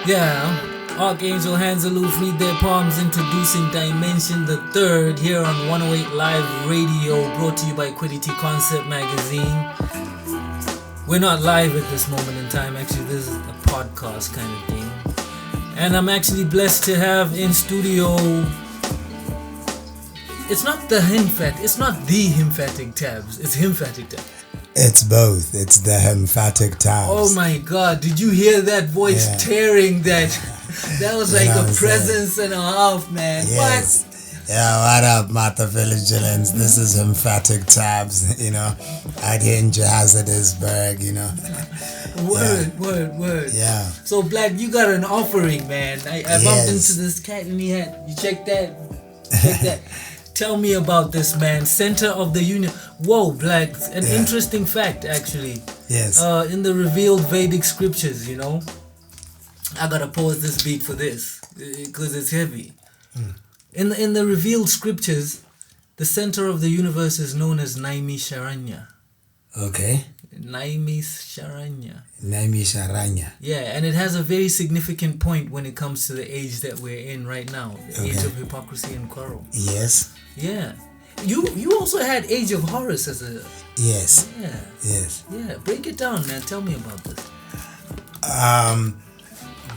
Yeah, Archangel HandsalooF read their palms, introducing Dimension the Third here on 108 Live Radio, brought to you by Quidity Concept Magazine. We're not live at this moment in time, actually this is a podcast kind of thing. And I'm actually blessed to have in studio, it's not the Hymphatic Thabs, it's Hymphatic Thabs. It's both. It's the Hymphatic Thabs. Oh my God! Did you hear that voice tearing that? That was like a presence and a half, man. Yes. What? Yeah, what up, mouthofvigilance? This is Hymphatic Thabs, out here in Johannesburg, Word. Yeah. So, Black, you got an offering, man. I bumped into this cat and he had. You check that. Tell me about this, man. Center of the Union. Whoa, Black. An interesting fact, actually. Yes. In the revealed Vedic scriptures, I gotta pause this beat for this because it's heavy. In the revealed scriptures, the center of the universe is known as Naimisharanya. Okay. Naimisharanya. Yeah, and it has a very significant point when it comes to the age that we're in right now, the age of hypocrisy and quarrel. Yes. Yeah. You also had Age of Horus as a... Yes. Yeah. Yes. Yeah, break it down, man. Tell me about this.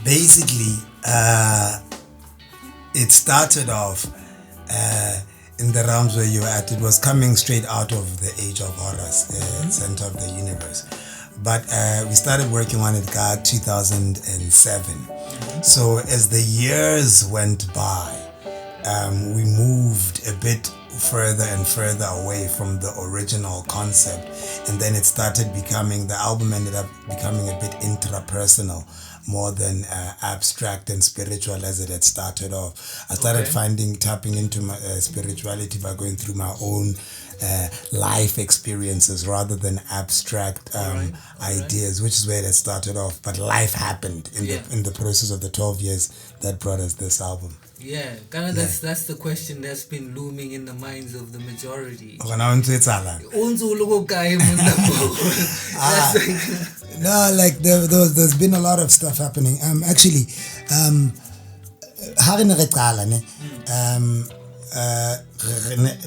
Basically, it started off in the realms where you were at. It was coming straight out of the Age of Horus, center of the universe. But we started working on it, 2007. So as the years went by, we moved a bit further and further away from the original concept, and then it started becoming, the album ended up becoming a bit intrapersonal more than abstract and spiritual as it had started off. I started tapping into my spirituality by going through my own life experiences rather than abstract ideas, which is where it had started off. But life happened in the process of the 12 years that brought us this album. Yeah, that's the question that's been looming in the minds of the majority. No, like there's been a lot of stuff happening. Actually,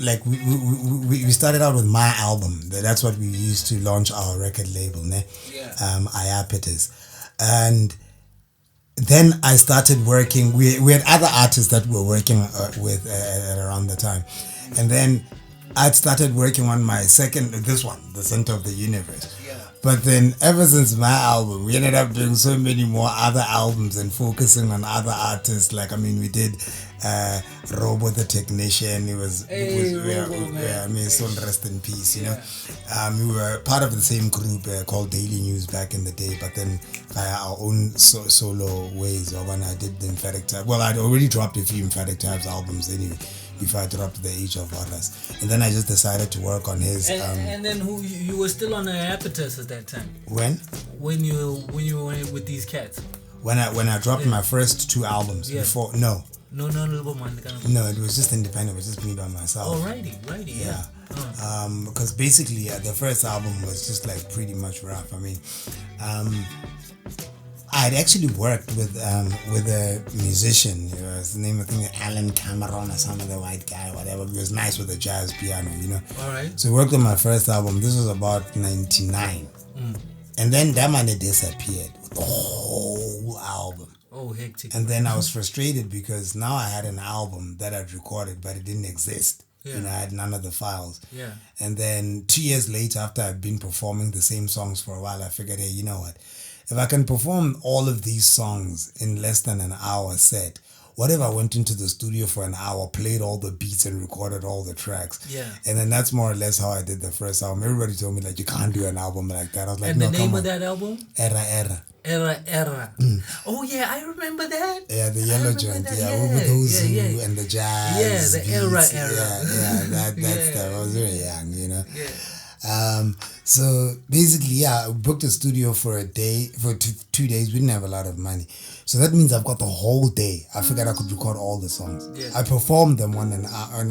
like we started out with my album. That's what we used to launch our record label, Iapetus. And then I started working. We had other artists that we were working with at around the time, and then I started working on my this one, The Center of the Universe. But then ever since my album, we ended up doing so many more other albums and focusing on other artists. Like, we did Robo the Technician. Soul rest in peace, we were part of the same group called Daily News back in the day, but then via our own solo ways. Or when I did the Hymphatic Thabs, well, I'd already dropped a few Hymphatic Thabs albums anyway before I dropped the Age of Horus, and then I just decided to work on his. And then you were still on the Iapetus at that time. When you were with these cats. When I dropped my first two albums before. No, it was just independent. It was just me by myself. Oh, righty. Yeah. Because basically, the first album was just like pretty much rough. I'd actually worked with a musician. His name, I think, Alan Cameron or some other white guy, whatever. He was nice with the jazz piano, All right. So we worked on my first album. This was about 99. And then that man disappeared with the whole album. Oh, hectic. And then I was frustrated because now I had an album that I'd recorded, but it didn't exist. I had none of the files. Yeah. And then 2 years later, after I'd been performing the same songs for a while, I figured, hey, you know what? If I can perform all of these songs in less than an hour set, what if I went into the studio for an hour, played all the beats and recorded all the tracks? Yeah. And then that's more or less how I did the first album. Everybody told me, like, you can't do an album like that. I was like, and no, the name of that album? Era. Oh, yeah, I remember that. Yeah, the yellow joint. With those and the jazz. Yeah, the beats. era. That's that. I was very young, Yeah. So basically, I booked a studio for a day, for 2 days. We didn't have a lot of money. So that means I've got the whole day. I figured I could record all the songs. Yeah. I performed them in an hour.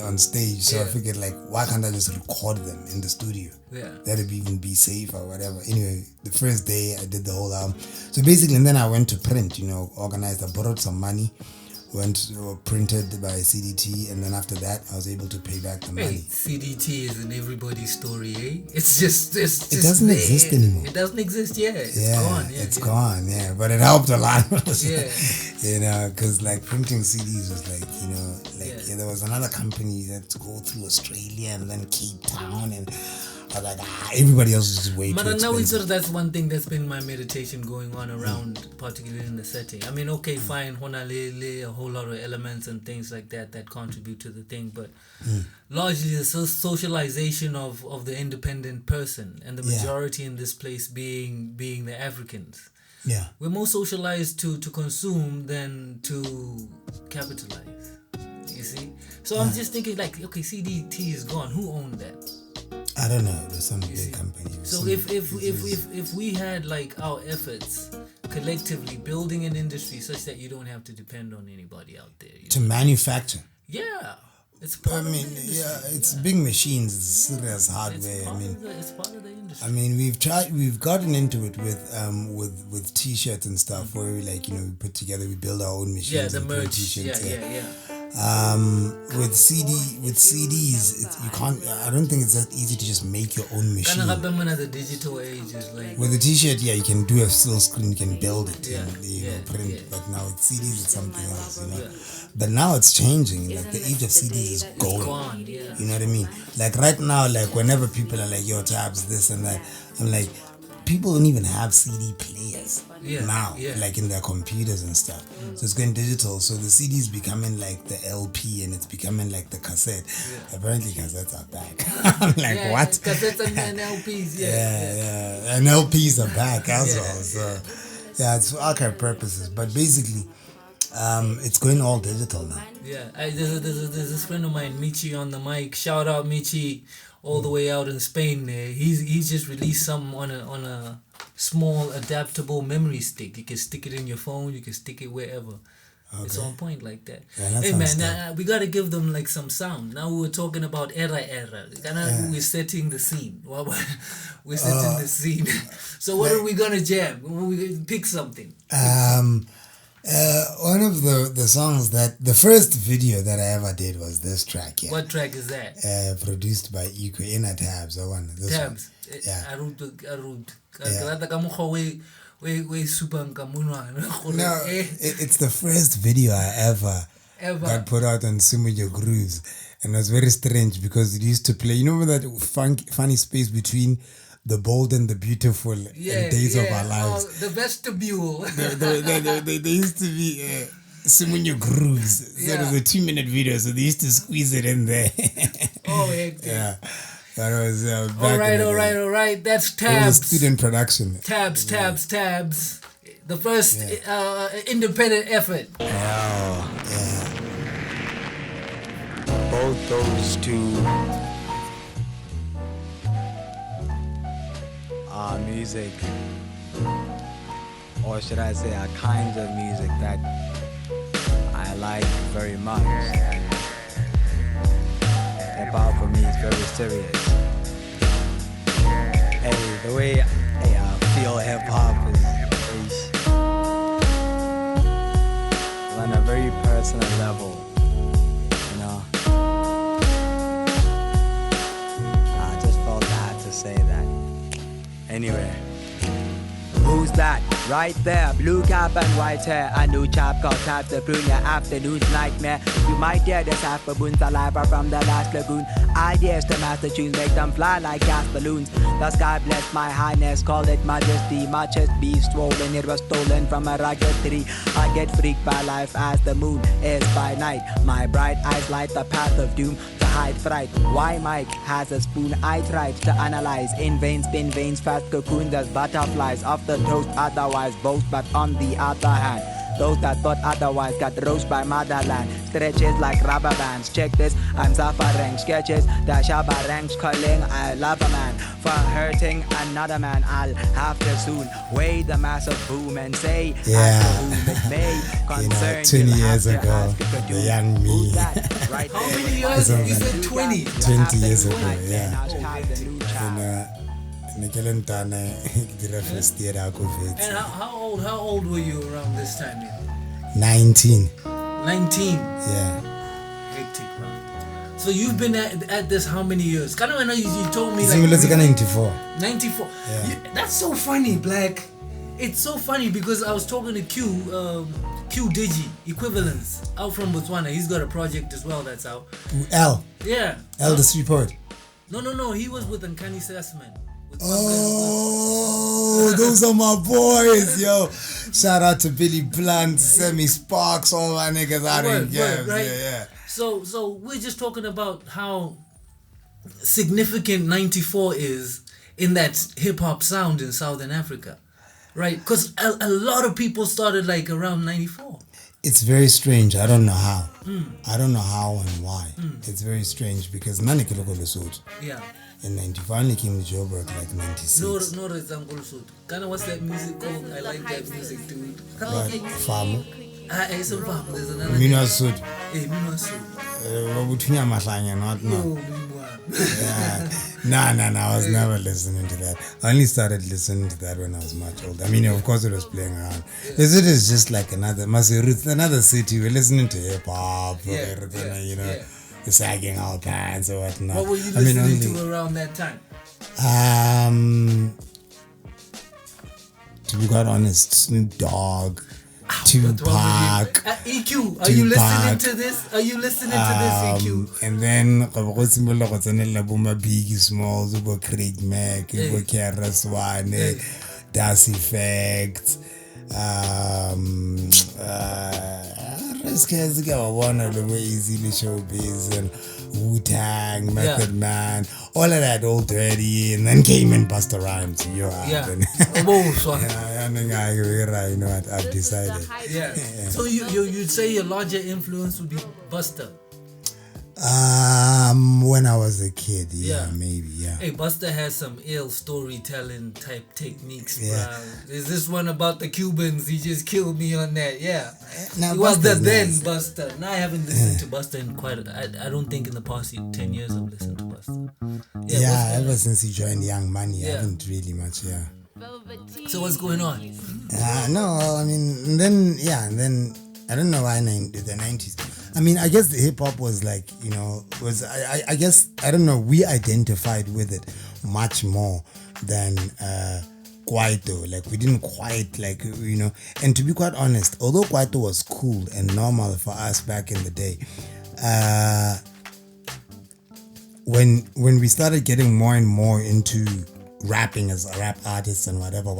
on stage. So I figured, like, why can't I just record them in the studio? Yeah. That'd even be safe or whatever. Anyway, the first day I did the whole album. So basically, and then I went to print, organized. I borrowed some money, printed by CDT, and then after that, I was able to pay back the money. CDT is in everybody's story, eh? It's just it doesn't exist anymore. It doesn't exist yet. It's gone. Yeah, it's gone. Yeah, but it helped a lot. Yeah. Because like printing CDs was like, there was another company that go through Australia and then Cape Town, and I was like, everybody else is just way too expensive. But now that's one thing that's been my meditation going on around, particularly in the setting. I mean, okay, fine, a whole lot of elements and things like that contribute to the thing, but largely the socialization of the independent person, and the majority in this place being the Africans. Yeah, we're more socialized to consume than to capitalize. You see, so I'm just thinking, like, okay, CDT is gone. Who owned that? I don't know. There's some big company. So if we had like our efforts collectively building an industry such that you don't have to depend on anybody out there to manufacture. Yeah. It's part of the industry. It's big machines, it's serious hardware. It's part of the industry. I mean, we've gotten into it with t-shirts and stuff, where we we put together, we build our own machines. Yeah, the and merch. T-shirts, Yeah. With CDs, you can't. I don't think it's that easy to just make your own machine. The digital age is like, with a t-shirt, you can do a still screen, you can build it, and print. Yeah. But now with CDs, it's something else, But now it's changing. Like the age of CDs is going. It's gone, yeah. You know what I mean? Like right now, like whenever people are like, "Yo, Thabs, this and that," I'm like, people don't even have CD players now, like in their computers and stuff. So it's going digital. So the CD is becoming like the LP, and it's becoming like the cassette. Apparently, cassettes are back. I'm like, what? Cassettes and LPs, and LPs are back as well. So it's for archive purposes, but basically, it's going all digital now. Yeah, there's this friend of mine, Michi, on the mic. Shout out Michi, all the way out in Spain. There, he's just released something on a small adaptable memory stick. You can stick it in your phone. You can stick it wherever. Okay. It's on point like that. Yeah, hey man, we gotta give them like some sound. Now we were talking about era. We're setting the scene. We're setting the scene. So what are we gonna jam? We pick something. One of the songs the first video that I ever did was this track. Yeah. What track is that? Produced by Hymphatic Thabs. Thabs. Yeah. No, it's the first video I ever got put out on Sumujo Grooves, and it was very strange because it used to play. You know that funny space between the bold and the beautiful and days of our lives. The vestibule. They used to be Simunyo Grooves. So it was a 2-minute video, so they used to squeeze it in there. Yeah. That was all right. That's Thabs. It was student production. Thabs. The first independent effort. Oh, yeah. Both those two music, or should I say a kind of music that I like very much. Hip-hop for me is very serious. Hey, the way I feel hip-hop is on a very personal level, I just felt I had to say that. Anyway, who's that? Right there, blue cap and white hair. A new chap called Thabs to prune your afternoon's nightmare. You might hear the Safaboon saliva from the last lagoon. Ideas to master tunes, make them fly like gas balloons. The sky bless my highness, call it majesty. My chest be swollen, it was stolen from a rugged tree. I get freaked by life as the moon is by night. My bright eyes light the path of doom. Hide fright. Why Mike has a spoon? I tried to analyze. In vain, spin veins, fast cocoons as butterflies off the toast. Otherwise boast, but on the other hand, Those that thought otherwise got roast by motherland. Stretches like rubber bands. Check this, I'm suffering. Sketches, the shabba ranks calling. I love a man for hurting another man. I'll have to soon weigh the massive boom and say, Yeah. whom it may concern. 20 years ago, the young me. Right How there. many years? You said 20. 20 years ago, yeah. And how old were you around this time? Yeah? 19. 19. Yeah. Hectic, man. So you've been at this how many years? Kind of, I know you told me Similar to 94. 94. Yeah. That's so funny, Black. It's so funny because I was talking to Q Digi, Equivalence, out from Botswana. He's got a project as well that's out. L. Yeah. L, the street poet. No. He was with Nkani Sassman. Oh, those are my boys, yo. Shout out to Billy Blunt, Semi Sparks, all my niggas out in games. Right. Yeah. So we're just talking about how significant 94 is in that hip hop sound in Southern Africa, right? Because a lot of people started like around 94. It's very strange. I don't know how. I don't know how and why. It's very strange because Nani Kiloko Lesotho. Yeah. In 94, only came to Joburg like 96. No, it's Uncle Sud. Kind of what's that music called? I like that music, dude. But Famu. It's a fam. There's another. Mina Sud. Hey, Mina Sud. Wabutunya Mahlanya, not no. Oh, Yeah. No, I was never listening to that. I only started listening to that when I was much older. I mean, of course, it was playing around. This is just like another city. We're listening to hip hop, everything, you know. Yeah. Sagging our pants or whatnot. What were you listening to around that time? To be quite honest, Snoop Dogg, Tupac. EQ, are you listening to this? Are you listening to this, EQ? And then Biggie Smalls, Craig Mack, Kara Swane, Das Effect. Easily Showbiz and Wu-Tang, Method Man, all of that old dirty, and then came in Busta Rhymes. You know what? I've decided. Yeah. So you'd say your larger influence would be Busta. When I was a kid, maybe. Hey, Busta has some ill storytelling type techniques, Yeah. bro. Is this one about the Cubans? He just killed me on that. Yeah. Now, He was the Busta's then nice. Busta. Now I haven't listened to Busta in I don't think in the past 10 years I've listened to Busta. Yeah, ever since he joined Young Money, I Yeah. haven't really much. So what's going on? No, I mean, and then I don't know why the 90s. I mean, I guess the hip hop was like, you know, I guess, I don't know, we identified with it much more than Kwaito. Like, we didn't quite, like, you know, and to be quite honest, although Kwaito was cool and normal for us back in the day, when we started getting more and more into rapping as rap artists and whatever,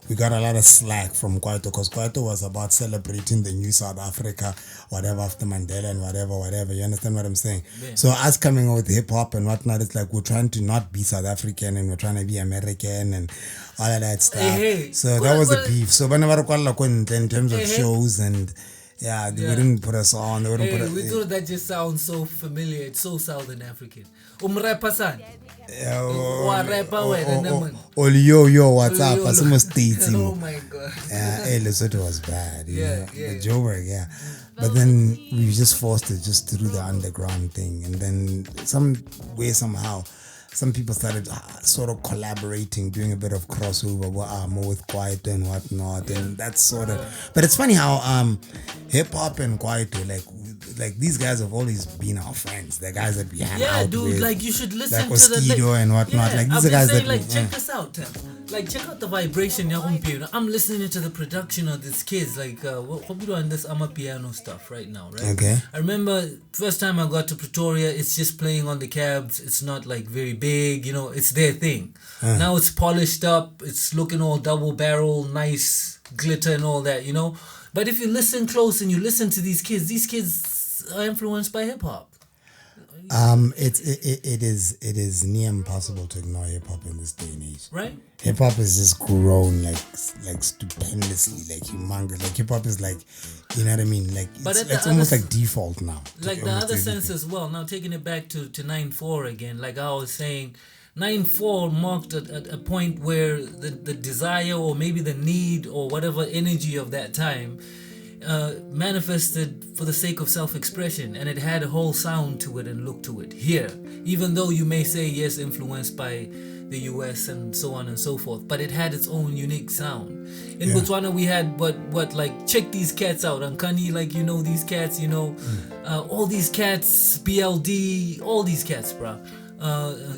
we got a lot of slack from Kwaito because Kwaito was about celebrating the new South Africa, whatever, after Mandela and whatever. You understand what I'm saying? Yeah. So us coming out with hip hop and whatnot, it's like we're trying to not be South African and we're trying to be American and all of that stuff. Hey. So that was the beef. So whenever in terms of shows and they wouldn't put us on. They wouldn't put us. We thought that just sounds so familiar. It's so Southern African. Rapper-san. Yo, what's up? Oh my God. Hey, Lesotho was bad. You know? Yeah. The Joburg, But then we just forced it just through the underground thing. And then somehow, some people started sort of collaborating, doing a bit of crossover more with Kwaito and whatnot. And that's sort of... But it's funny how hip-hop and Kwaito, like these guys have always been our friends. The guys that we hang out dude, with. like you should listen like to the and whatnot. Yeah, like these I've are guys been saying, that like check this out, Tim. Like check out the vibration. I'm listening to the production of these kids. Like what we do on this piano stuff right now, right? Okay. I remember first time I got to Pretoria, it's just playing on the cabs. It's not like very big, you know. It's their thing. Now it's polished up. It's looking all double barrel, nice glitter and all that, you know. But if you listen close and you listen to these kids are influenced by hip hop. It is near impossible to ignore hip hop in this day and age. Right? Hip hop has just grown like stupendously, like humongous. Like hip hop is like, you know what I mean? Like it's almost like default now. Like the other sense as well. Now taking it back to 9/4 again, like I was saying, 9/4 marked a point where the desire or maybe the need or whatever energy of that time manifested for the sake of self-expression, and it had a whole sound to it and look to it here, even though you may say yes, influenced by the US and so on and so forth, but it had its own unique sound. In Botswana we had what like, check these cats out, Ankani, like, you know, these cats, you know, all these cats, BLD, all these cats, bruh.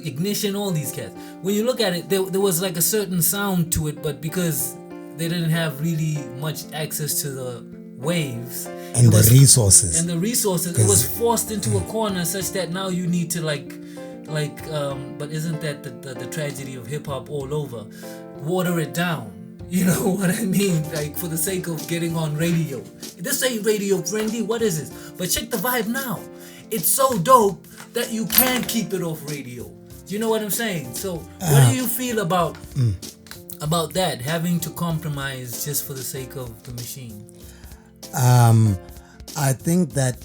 Ignition, all these cats. When you look at it, there was like a certain sound to it, but because they didn't have really much access to the waves and the resources, it was forced into a corner such that now you need to but isn't that the tragedy of hip-hop all over? Water it down, you know what I mean? Like, for the sake of getting on radio. This ain't radio friendly, what is this? But check the vibe now. It's so dope that you can't keep it off radio. You know what I'm saying? So what do you feel about that, having to compromise just for the sake of the machine? I think that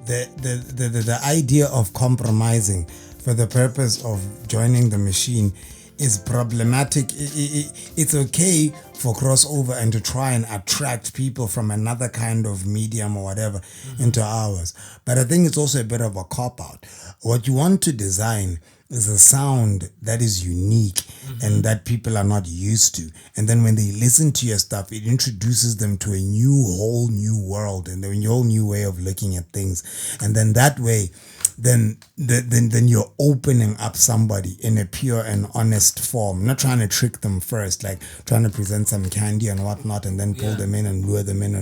the idea of compromising for the purpose of joining the machine is problematic. It's okay for crossover and to try and attract people from another kind of medium or whatever into ours. But I think it's also a bit of a cop-out. What you want to design is a sound that is unique and that people are not used to. And then when they listen to your stuff, it introduces them to a whole new world and a whole new way of looking at things. And then that way, then you're opening up somebody in a pure and honest form, not trying to trick them first, like trying to present some candy and whatnot and then pull them in and lure them in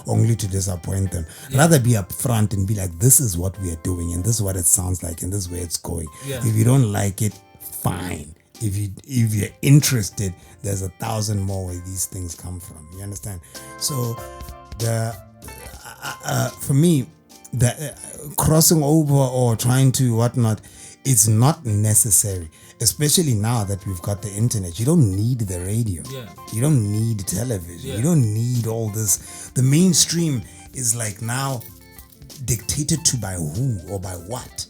only to disappoint them. Rather be up front and be like, this is what we are doing and this is what it sounds like and this is where it's going. If you don't like it, fine. If you're interested, there's 1,000 more where these things come from. You understand? So for me, the crossing over or trying to whatnot, it's not necessary, especially now that we've got the internet. You don't need the radio. You don't need television. You don't need all this. The mainstream is like now dictated to by who or by what.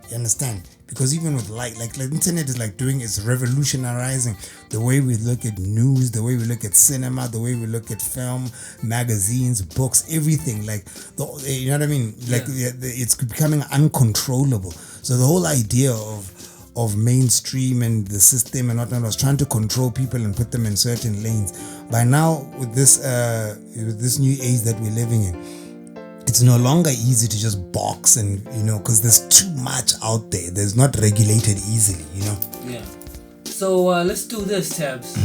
You understand? Because even with like the internet is like is revolutionizing the way we look at news, the way we look at cinema, the way we look at film, magazines, books, everything. Like you know what I mean? Like it's becoming uncontrollable. So the whole idea of mainstream and the system and whatnot was trying to control people and put them in certain lanes. By now, with this new age that we're living in, it's no longer easy to just box and, you know, because there's too much out there. There's not regulated easily, you know. Yeah. So let's do this, Thabs.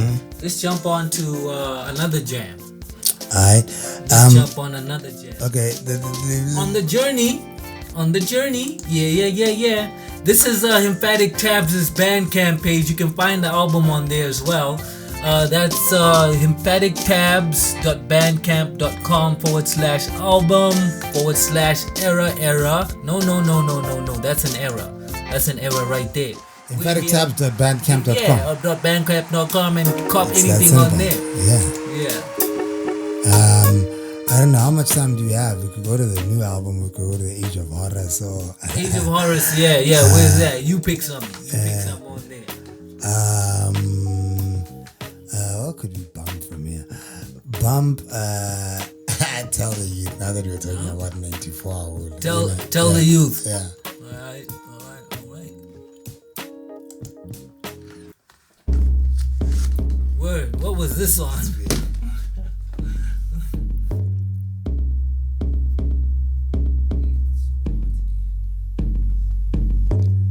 Let's jump on to another jam. Alright. Let's jump on another jam. Okay. On the journey. Yeah. This is Hymphatic Thabs' Bandcamp page. You can find the album on there as well. That's hymphatictabs.bandcamp.com/album/era. No. That's an error. That's an error right there. HymphaticThabs.bandcamp.com. Yeah, .bandcamp.com and cop anything on there. Yeah. I don't know how much time do we have. We could go to the new album. We could go to the Age of Horus. So Age of Horus. Yeah. Where's that? You pick something. Pick something on there. What could we bump from here? I tell the youth, now that we're talking about 94. Tell the youth. Yeah. Alright. Word, what was this on?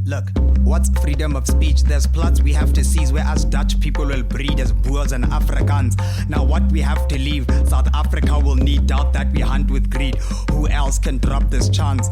Look, what's freedom of speech? There's plots we have to seize, where us Dutch people will breed as Boers and Afrikaans. Now what we have to leave, South Africa will need doubt that we hunt with greed. Who else can drop this chance?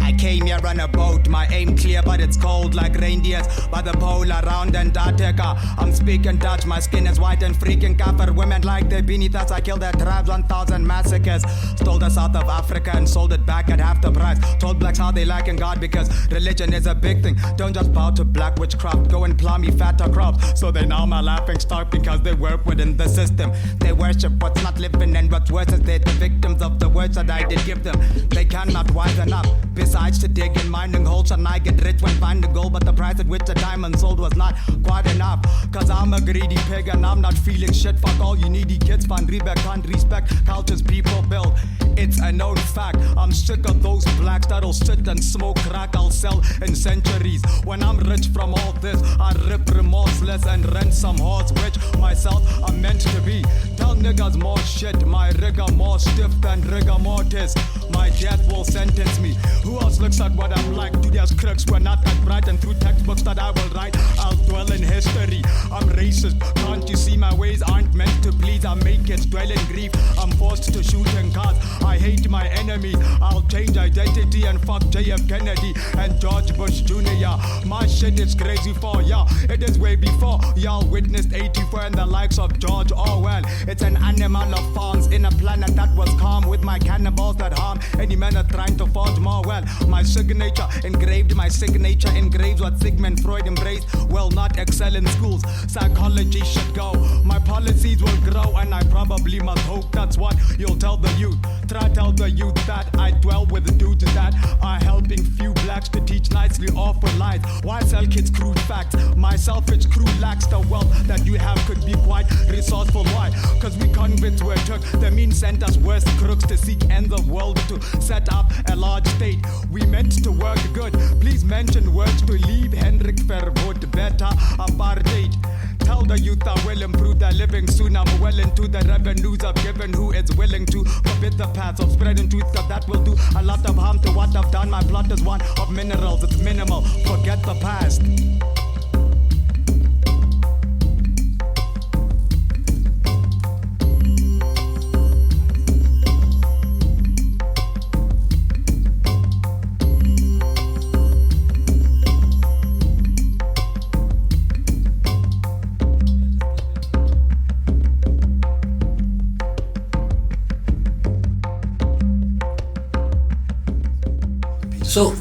I came here on a boat, my aim clear but it's cold like reindeers by the pole around Antarctica. I'm speaking Dutch, my skin is white and freaking copper. Women like they beneath us, I killed their tribes, 1,000 massacres. Stole the south of Africa and sold it back at half the price. Told blacks how they lack in God because religion is a big thing. Don't just bow to black witchcraft, go and plow me fatter crops. So they now my laughing stock because they work within the system. They worship what's not living and what's worse is they're the victims of the words that I did give them. They cannot wisen up. Besides to dig in mining holes and I get rich when finding gold, but the price at which the diamond sold was not quite enough. Cause I'm a greedy pig and I'm not feeling shit. Fuck all you needy kids, Van Riebeck can't respect cultures people build. It's a known fact. I'm sick of those blacks that'll sit and smoke crack. I'll sell in centuries. When I'm rich from all this, I rip remorseless and rent some whores, which myself I'm meant to be. Tell niggas more shit, my rigor more stiff than rigor mortis. My death will sentence me. Who else looks at what I'm like? Today's crooks were not that bright, and through textbooks that I will write, I'll dwell in history. I'm racist, can't you see my ways aren't meant to please? I make kids dwell in grief, I'm forced to shoot in cars. I hate my enemy, I'll change identity and fuck JF Kennedy and George Bush Jr. My shit is crazy for y'all, it is way before y'all witnessed 84 and the likes of George Orwell. It's an animal of farms in a planet that was calm with my cannibals that harm any man are trying to forge more. Well, my signature engraves what Sigmund Freud embraced. Will not excel in schools, psychology should go. My policies will grow and I probably must hope that's what you'll tell the youth. Try tell the youth that I dwell with the dudes that are helping few blacks to teach nicely awful lies. Why sell kids crude facts? My selfish crew lacks the wealth that you have could be quite resourceful. Why? Cause we convicts were took. The mean sent us worse crooks to seek ends of world to set up a large state. We meant to work good. Please mention words to leave Hendrik Verwoerd better apartheid. Tell the youth I will improve their living soon. I'm well into the revenues I've given who is willing to forbid the paths of spreading truth, cause that will do a lot of harm to what I've done. My plot is one of minerals, it's minimal. Forget the past.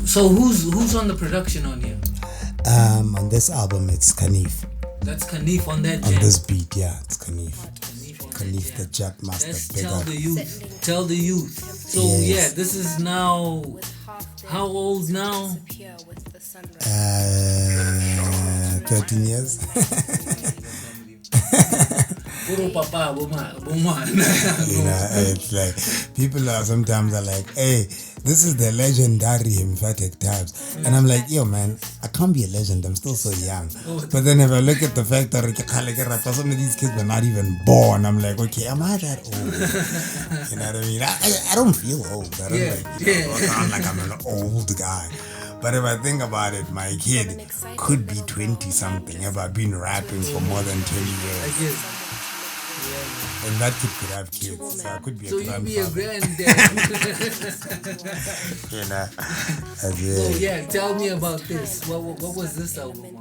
So who's on the production on here? On this album it's Kanif. That's Kanif on that on jam. this beat, yeah, it's Kanif. Kanif the Jet Master. Let's Big tell up. the youth. So Yes. yeah, this is now how old now? 13 years. Papa, It's like people are sometimes like, hey, this is the legendary Hymphatic Thabs. And I'm like, yo man, I can't be a legend, I'm still so young. But then if I look at the fact that some of these kids were not even born, I'm like, okay, am I that old? You know what I mean? I don't feel old. I don't sound like I'm an old guy. But if I think about it, my kid could be 20 something if I've been rapping for more than 20 years. And that kid could have kids, so I could be a grandfather. So you be a granddad. You know. So yeah, tell me about this. What was this album?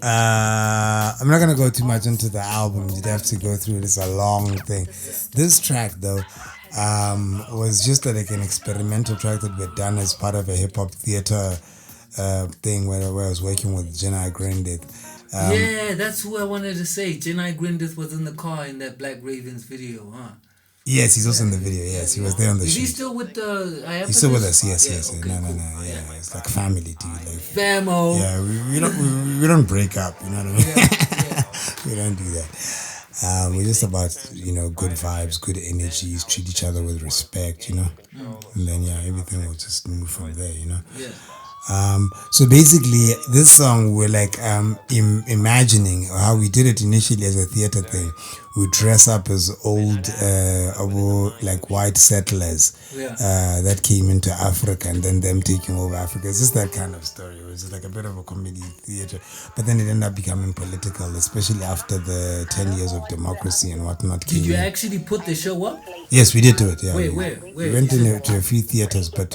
I'm not gonna go too much into the album. You'd have to go through it. It's a long thing. This track though was just like an experimental track that we'd done as part of a hip hop theater thing where I was working with Jenai Grindith. Yeah, that's who I wanted to say. Jenai Grindith was in the car in that Black Ravens video, huh? Yes, he's also in the video. Yes, he was there on the shoot. Is he still with the? He's still with us. Yes. Okay, No. Yeah, it's like family, dude. Like Famo. Yeah, we don't break up. You know what I mean? Yeah. We don't do that. We're just about good vibes, good energies, treat each other with respect, and then everything will just move from there, Yeah. So basically, this song we're like imagining how we did it initially as a theater thing. We dress up as old, like white settlers that came into Africa, and then them taking over Africa. It's just that kind of story. It was just like a bit of a comedy theater, but then it ended up becoming political, especially after the 10 years of democracy and whatnot. Did you actually put the show up? Yes, we did do it. Yeah. Where? We went into a few theaters, but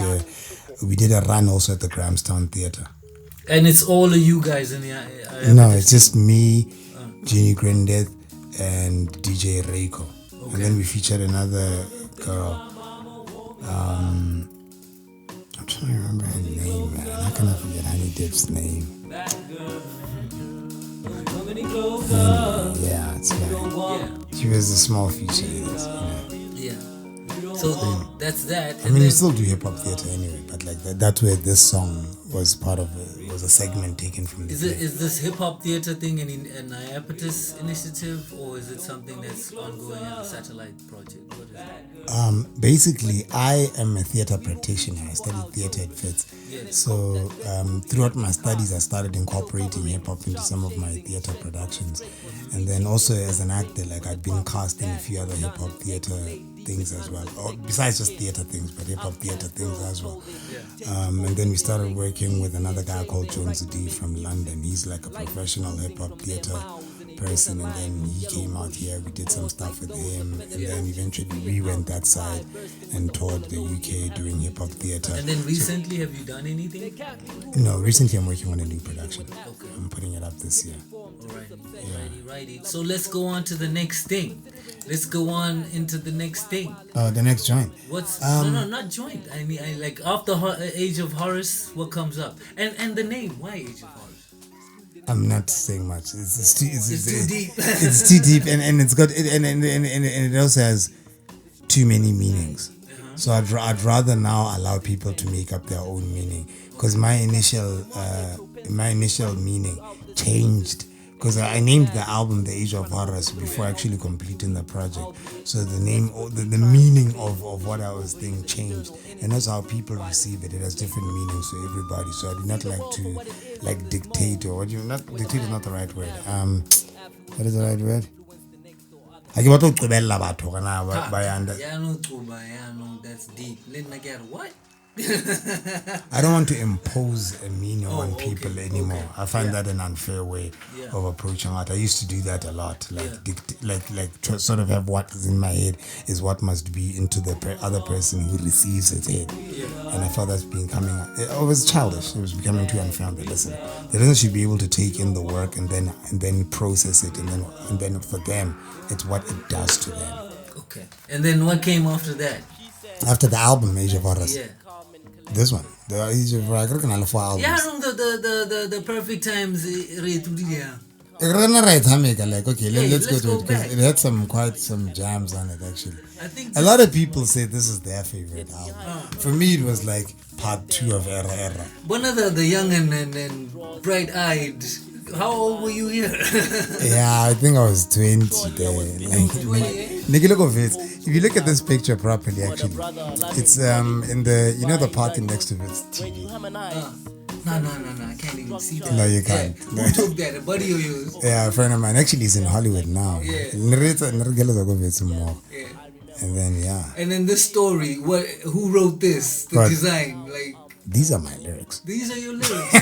we did a run also at the Grahamstown Theatre. And it's all of you guys in the No, it's just me, Jeannie Grindeth, and DJ Reiko. Okay. And then we featured another girl. I'm trying to remember her name, man. How can I forget Honey Dip's name? Yeah, it's like, she was a small feature in this, Yeah. So that's that. I mean, we still do hip hop theater anyway, but like that's where this song was part of it. Was a segment taken from the play. Is this hip hop theater thing an IAPTIS initiative, or is it something that's ongoing as a satellite project? What is that? Basically, I am a theater practitioner. I studied theater at FITS. Yes. So throughout my studies, I started incorporating hip hop into some of my theater productions, and then also as an actor, like I'd been cast in a few other hip hop theater things as well, or besides just theater things, but hip hop theater things as well. And then we started working with another guy called Jones D from London. He's like a professional hip hop theater person, and then he came out here. We did some stuff with him, and then eventually we went that side and toured the UK doing hip hop theater. And then recently, have you done anything? No, recently I'm working on a new production. Okay. I'm putting it up this year. Alrighty. So let's go on to the next thing. Let's go on into the next thing. The next joint. What's no, not joint. I mean, I like after Age of Horus. What comes up? And the name. Why Age of Horus? I'm not saying much. It's too deep. It's too deep, and it's got and it also has too many meanings. So I'd rather now allow people to make up their own meaning, because my initial meaning changed. Because I named the album The Age of Horus before actually completing the project. So the name, the meaning of what I was thinking changed. And that's how people receive it. It has different meanings for everybody. So I do not like to dictate, or not dictate is not the right word. What is the right word? I give out That's deep. Let me get what? I don't want to impose a meaning on people anymore. Okay. I find that an unfair way of approaching art. I used to do that a lot, to sort of have what is in my head is what must be into the other person who receives it head. And I felt that's becoming. It was childish. It was becoming too unfounded. Listen, the person should be able to take in the work and then process it, and then for them, it's what it does to them. Okay. And then what came after that? After the album Age of Horus. Yeah. This one, the Age of Horus, albums. Yeah, the perfect times. Like, okay, let's go to it, because it had some jams on it actually. I think a lot of people say this is their favorite album. For me, it was like part 2 of Era. One of the young and bright-eyed. How old were you here? Yeah, I think I was 20 there. Like, look of it. If you look at this picture properly, actually, it's in the party next to it's TV. No, I can't even see that. No, you can't. Yeah. Who took that? A buddy of yours? Yeah, a friend of mine. Actually, he's in Hollywood now. Yeah. And then And then this story, who wrote this? The design, like. These are my lyrics. These are your lyrics.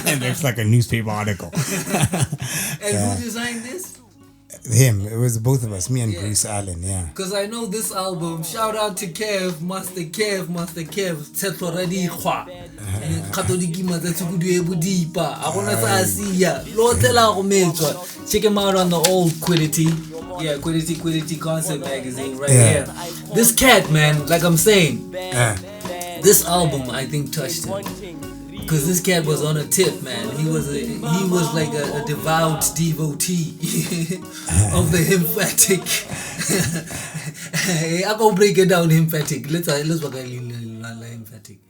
And it's like a newspaper article. And who designed this? Him. It was both of us, me and Bruce Allen, Because I know this album, shout out to Master Kev, Tsetoradi Khwa. Katodikima Tsukudu Budipa. I want to see ya. Check him out on the old Quiddity. Yeah, Quiddity Concept magazine right here. This cat, man, like I'm saying. This album, I think, touched him, because this cat was on a tip, man. He was like a devout devotee of the Hymphatic. I'm gonna break it down, Hymphatic. Let's look at Hymphatic.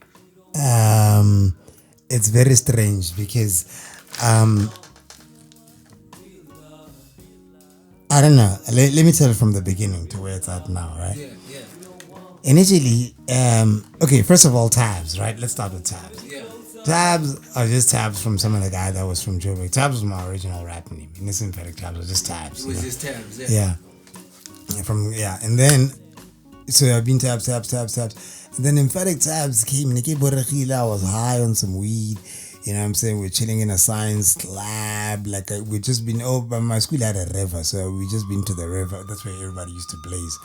It's very strange because I don't know. Let me tell it from the beginning to where it's at now, right? Yeah. Initially, okay, first of all, Thabs, right? Let's start with Thabs. Yeah. Thabs are just Thabs from some of the guy that was from Joburg. Thabs was my original rap name. Hymphatic Thabs was just Thabs. It was just Thabs, yeah. And then, so I've been Thabs. And then Hymphatic Thabs came, and I was high on some weed. You know what I'm saying? We're chilling in a science lab. Like, we've just been, but my school had a river, so we just been to the river. That's where everybody used to blaze.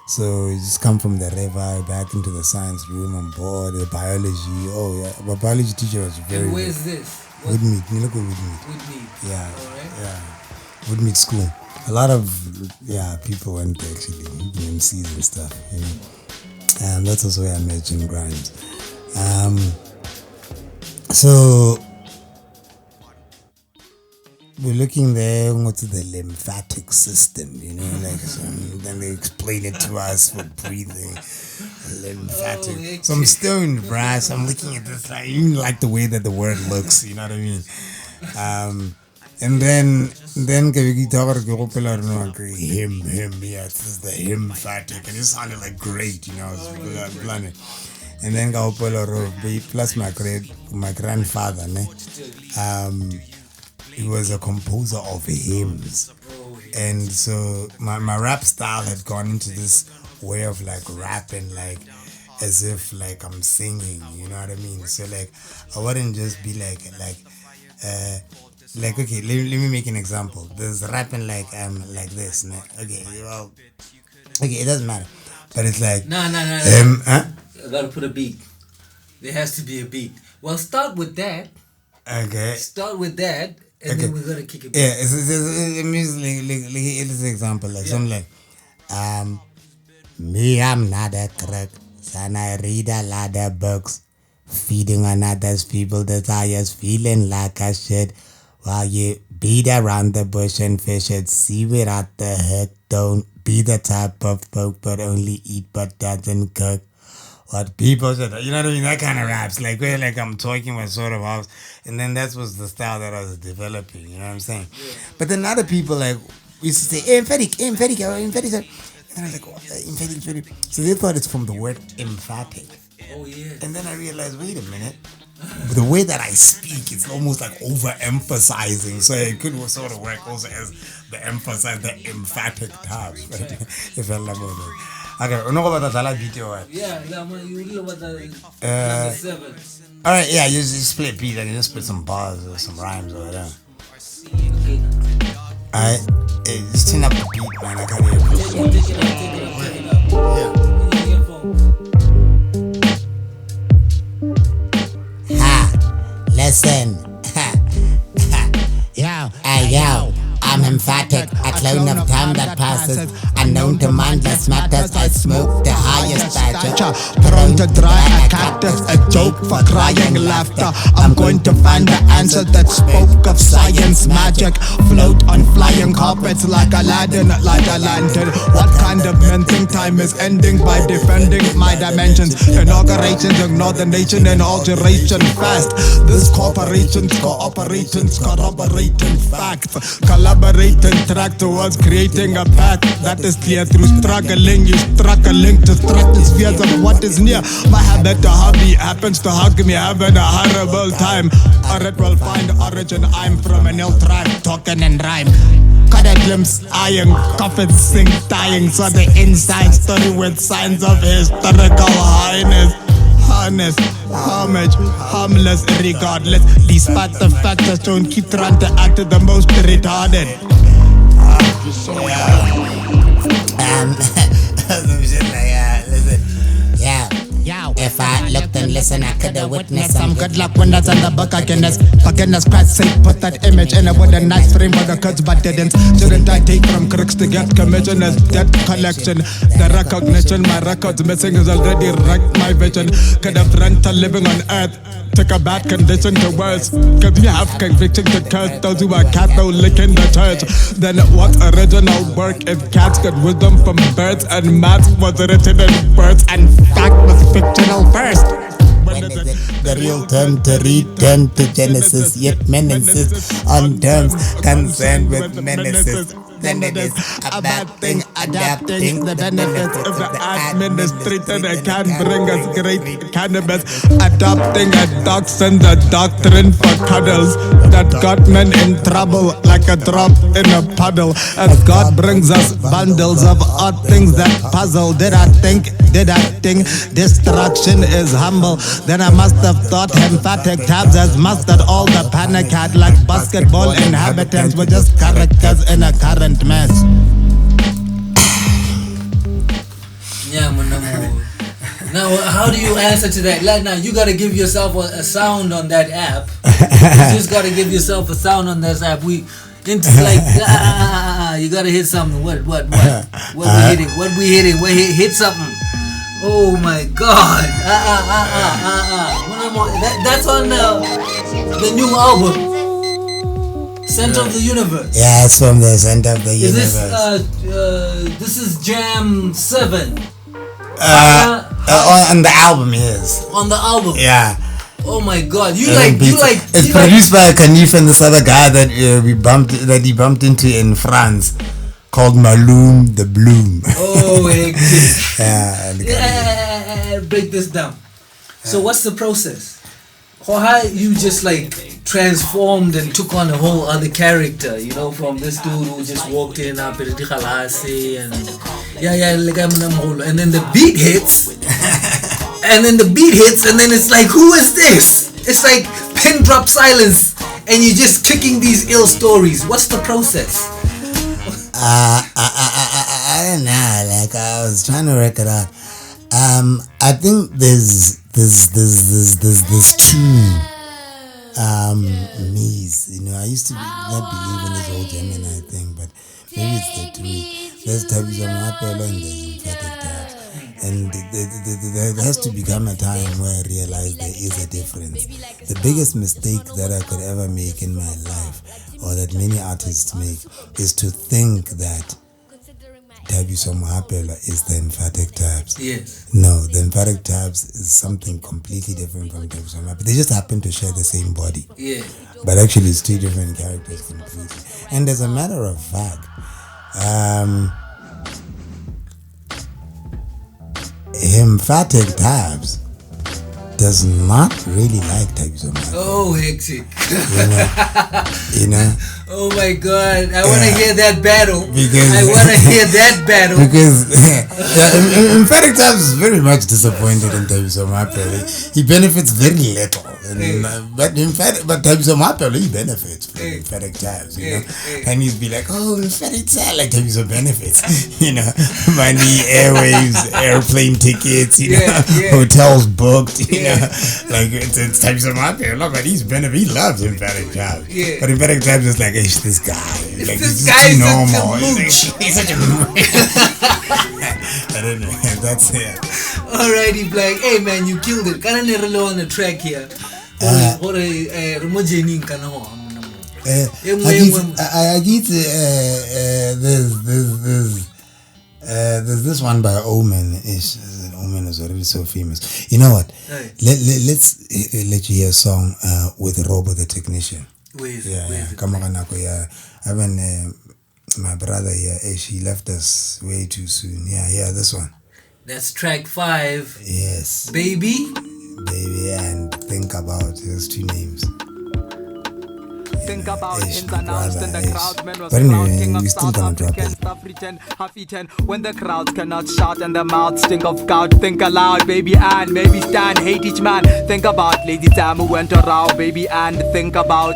So you just come from the river back into the science room on board, the biology. Oh yeah, my biology teacher was very. And where's this? Woodmead. You look at Woodmead. Woodmead. Yeah, Alright. yeah. Woodmead School. A lot of people went to actually BMCs and stuff. You know, and that's also where I met Jim Grimes. So we're looking there. What's the lymphatic system? You know, like then they explain it to us for breathing. Lymphatic. So I'm stoned, bruh. So I'm looking at this. I even like the way that the word looks. You know what I mean? And then we talk about him. Yeah, this is the lymphatic, and it sounded like great. You know, it's blunt. And then plus my grandfather, he was a composer of hymns, and so my rap style had gone into this way of like rapping, like as if like I'm singing, you know what I mean? So like I wouldn't just be like okay, let me make an example. There's rapping like this, okay, well, okay, it doesn't matter, but it's like no. I gotta put a beat. There has to be a beat. Well, start with that. Okay. Start with that, and then we're gonna kick it back. Yeah, it's music. It's an example, like something like, me, I'm not a crook, son. I read a lot of books, feeding on others people desires, feeling like I should, while you beat around the bush and fish it, see it at the hook. Don't be the type of folk, but only eat but doesn't cook. What people said, you know what I mean? That kind of raps, like where like I'm talking with sort of house, and then that was the style that I was developing. You know what I'm saying? Yeah. But then other people like used to say, emphatic. And I was like, what? Emphatic. So they thought it's from the word emphatic. Oh yeah. And then I realized, wait a minute. The way that I speak, it's almost like overemphasizing. So it could sort of work also as the emphatic Thabs. If I love it. Okay, you know about the video? Yeah, you know about the 7. Alright, yeah, you just play a beat and you just put some bars or some rhymes or whatever. Okay. Alright, hey, just tune up the beat, man. I can't hear Take it up. Yeah. Ha, listen. Yo, I'm emphatic, a clone of time that passes, unknown to mindless matters. I smoke the highest stature, prone to dry a cactus, a joke for crying laughter. I'm going to find the answer that spoke of science magic. Float on flying carpets like Aladdin, like a lantern. What kind of men think time is ending by defending my dimensions? Inaugurations ignore the nation in alteration fast. This corporations, cooperations, corroborating facts. Collaborating track towards creating a path that is clear through struggling. You struggling to stratospheres of what is near. My habit to hobby happens to hug me, having a horrible time. Or it will find origin. I'm from an ill tribe, talking in rhyme. Cut a glimpse, eyeing, coffins sing, dying. So the inside story with signs of historical highness. Honest, homage, harmless, regardless. Despite the fact that don't keep trying to act the most retarded. Listen, if I looked and listened, I could have witnessed some good luck when that's in the book of Guinness. For goodness Christ's sake, put that image in it with a nice frame for the kids, but didn't. Shouldn't I take from crooks to get commission as debt collection? The recognition my record's missing is already wrecked my vision. Could have run to living on earth, took a bad condition to worse. Cause we have conviction to curse those who are Catholic in the church. Then what original work if cats got wisdom from birds and maths was written in words and fact was fictional first? When is it the real term to return to Genesis, yet menaces on terms concerned with menaces? Then it is a bad thing adapting the benefits of the administrator that can bring us great cannabis. Adopting a doctrine, the doctrine for cuddles that got men in trouble like a drop in a puddle. As God brings us bundles of odd things that puzzle. Did I think destruction is humble? Then I must have thought Hymphatic Thabs has mastered all the panic had. Like basketball inhabitants were just characters in a current mess. How do you answer to that? Like now, you gotta give yourself a sound on that app. You just gotta give yourself a sound on that app. It's like you gotta hit something. What we hitting? Hit something. Oh my God! That's on the new album. Center of the Universe. Yeah, it's from the Center of the Universe. This is Jam 7. On the album, yes. On the album. Yeah. Oh my God! It's produced by Kanif and this other guy that he bumped into in France, called Malum the Bloom. Oh, yeah. Break this down. So what's the process? Or how you just like transformed and took on a whole other character, you know, from this dude who just walked in and then the beat hits and then it's like, who is this? It's like pin drop silence and you're just kicking these ill stories. What's the process? I don't know, like I was trying to work it out. I think there's two me's, you know. I used to not believe in this whole Gemini thing, but maybe it's the two. There's Thabs and there's Hymphatic Thabs, and there has to become a time where I realize there is a difference. The biggest mistake that I could ever make in my life, or that many artists make, is to think that Thabs is the Hymphatic Thabs. Yes. No, the Hymphatic Thabs is something completely different from Thabs. They just happen to share the same body. Yeah. But actually it's two different characters completely. And as a matter of fact, Hymphatic Thabs does not really like Thabs. Oh, hectic. You know? Oh my God, I want to hear that battle. Because Hymphatic Thabs is very much disappointed in Thabs. He benefits very little. But Thabs he benefits from Hymphatic Thabs, you know. And he'd be like, oh, Hymphatic Thabs, like Thabs benefits, you know, money, airwaves, airplane tickets, you know, hotels booked, you know, like it's Thabs but he loves Hymphatic Thabs. But Hymphatic Thabs is like, this guy, like this guy is normal. He's such a I don't know. That's it. Alrighty, Black. Hey man, you killed it. Can I never on the track here? There's this one by Omen. Omen is already so famous. You know what? Let's let you hear a song with Robo the Technician. My brother here, she left us way too soon. Yeah, this one. That's track 5. Yes. Baby, and Think About. There's 2 names. Think about ins and outs in the crowd, man was But anyway, king of we still South gonna drop African it. stuff written, half eaten. When the crowds cannot shout and the mouths stink of gout, think aloud, baby, and maybe stand, hate each man. Think about Lady Tam who went around, baby, and think about.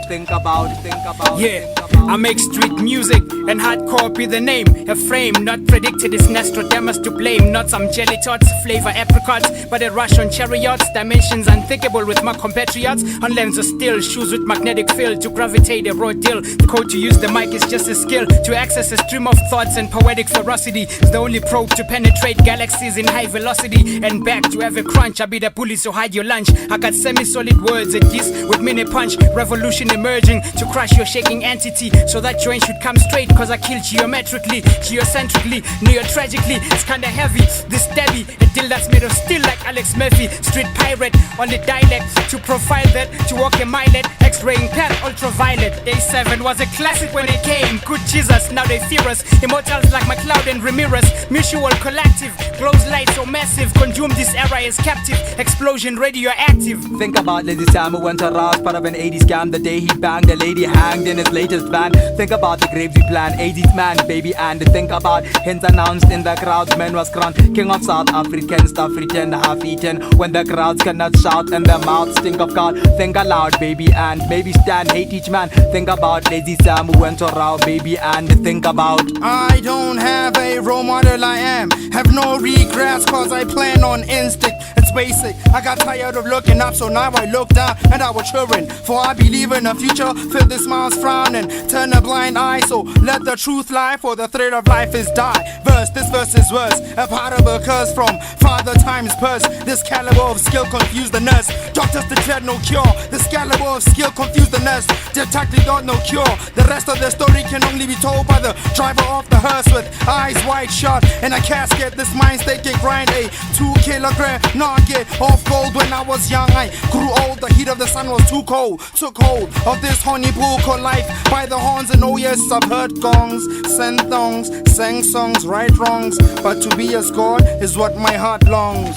Yeah, I make street music and hardcore be the name. A frame not predicted is Nostradamus to blame. Not some jelly tots, flavor apricots, but a rush on chariots. Dimensions unthinkable with my compatriots. On lens of steel, shoes with magnetic field to gravitate a raw deal. The code to use the mic is just a skill. To access a stream of thoughts and poetic ferocity is the only probe to penetrate galaxies in high velocity. And back to have a crunch, I be the bully so hide your lunch. I got semi-solid words at this with mini punch. Revolution emerging to crush your shaking entity. So that joint should come straight, cause I kill geometrically, geocentrically, neo-tragically. It's kinda heavy, this stabby, a deal that's made of steel like Alex Murphy. Street pirate on the dialect, to profile that, to walk a mile at X-raying path, ultraviolet. Day 7 was a classic when it came. Good Jesus, now they fear us. Immortals like McLeod and Ramirez. Mutual collective, glows light so massive. Consume this era is captive. Explosion radioactive. Think about Lady Sam who went around, part of an 80s scam. The day he banged a lady hanged in his latest band. Think about the graves we plan, 80s man, baby, and think about hints announced in the crowd. Man was crowned king of South African stuff written, half eaten. When the crowds cannot shout and their mouths stink of God. Think aloud, baby, and maybe stand, hate each man. Think about Lazy Sam who went around, baby, and think about. I don't have a role model, I am. Have no regrets cause I plan on instinct. It's it's basic. I got tired of looking up, so now I look down and I was children. For I believe in a future filled with smiles frowning. Turn a blind eye, so let the truth lie, for the thread of life is die. This verse is worse, a part of a curse from Father Time's purse. This caliber of skill confused the nurse. Doctors declared no cure. This caliber of skill confused the nurse. Detected got no cure. The rest of the story can only be told by the driver of the hearse with eyes wide shut in a casket. This mind state can grind a 2 kilogram nugget of gold. When I was young, I grew old. The heat of the sun was too cold. Took hold of this honey pool called life by the horns. And oh yes, I've heard gongs, sent thongs, sang songs, right wrongs. But to be as God is what my heart longs.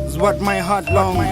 Is what my heart longs.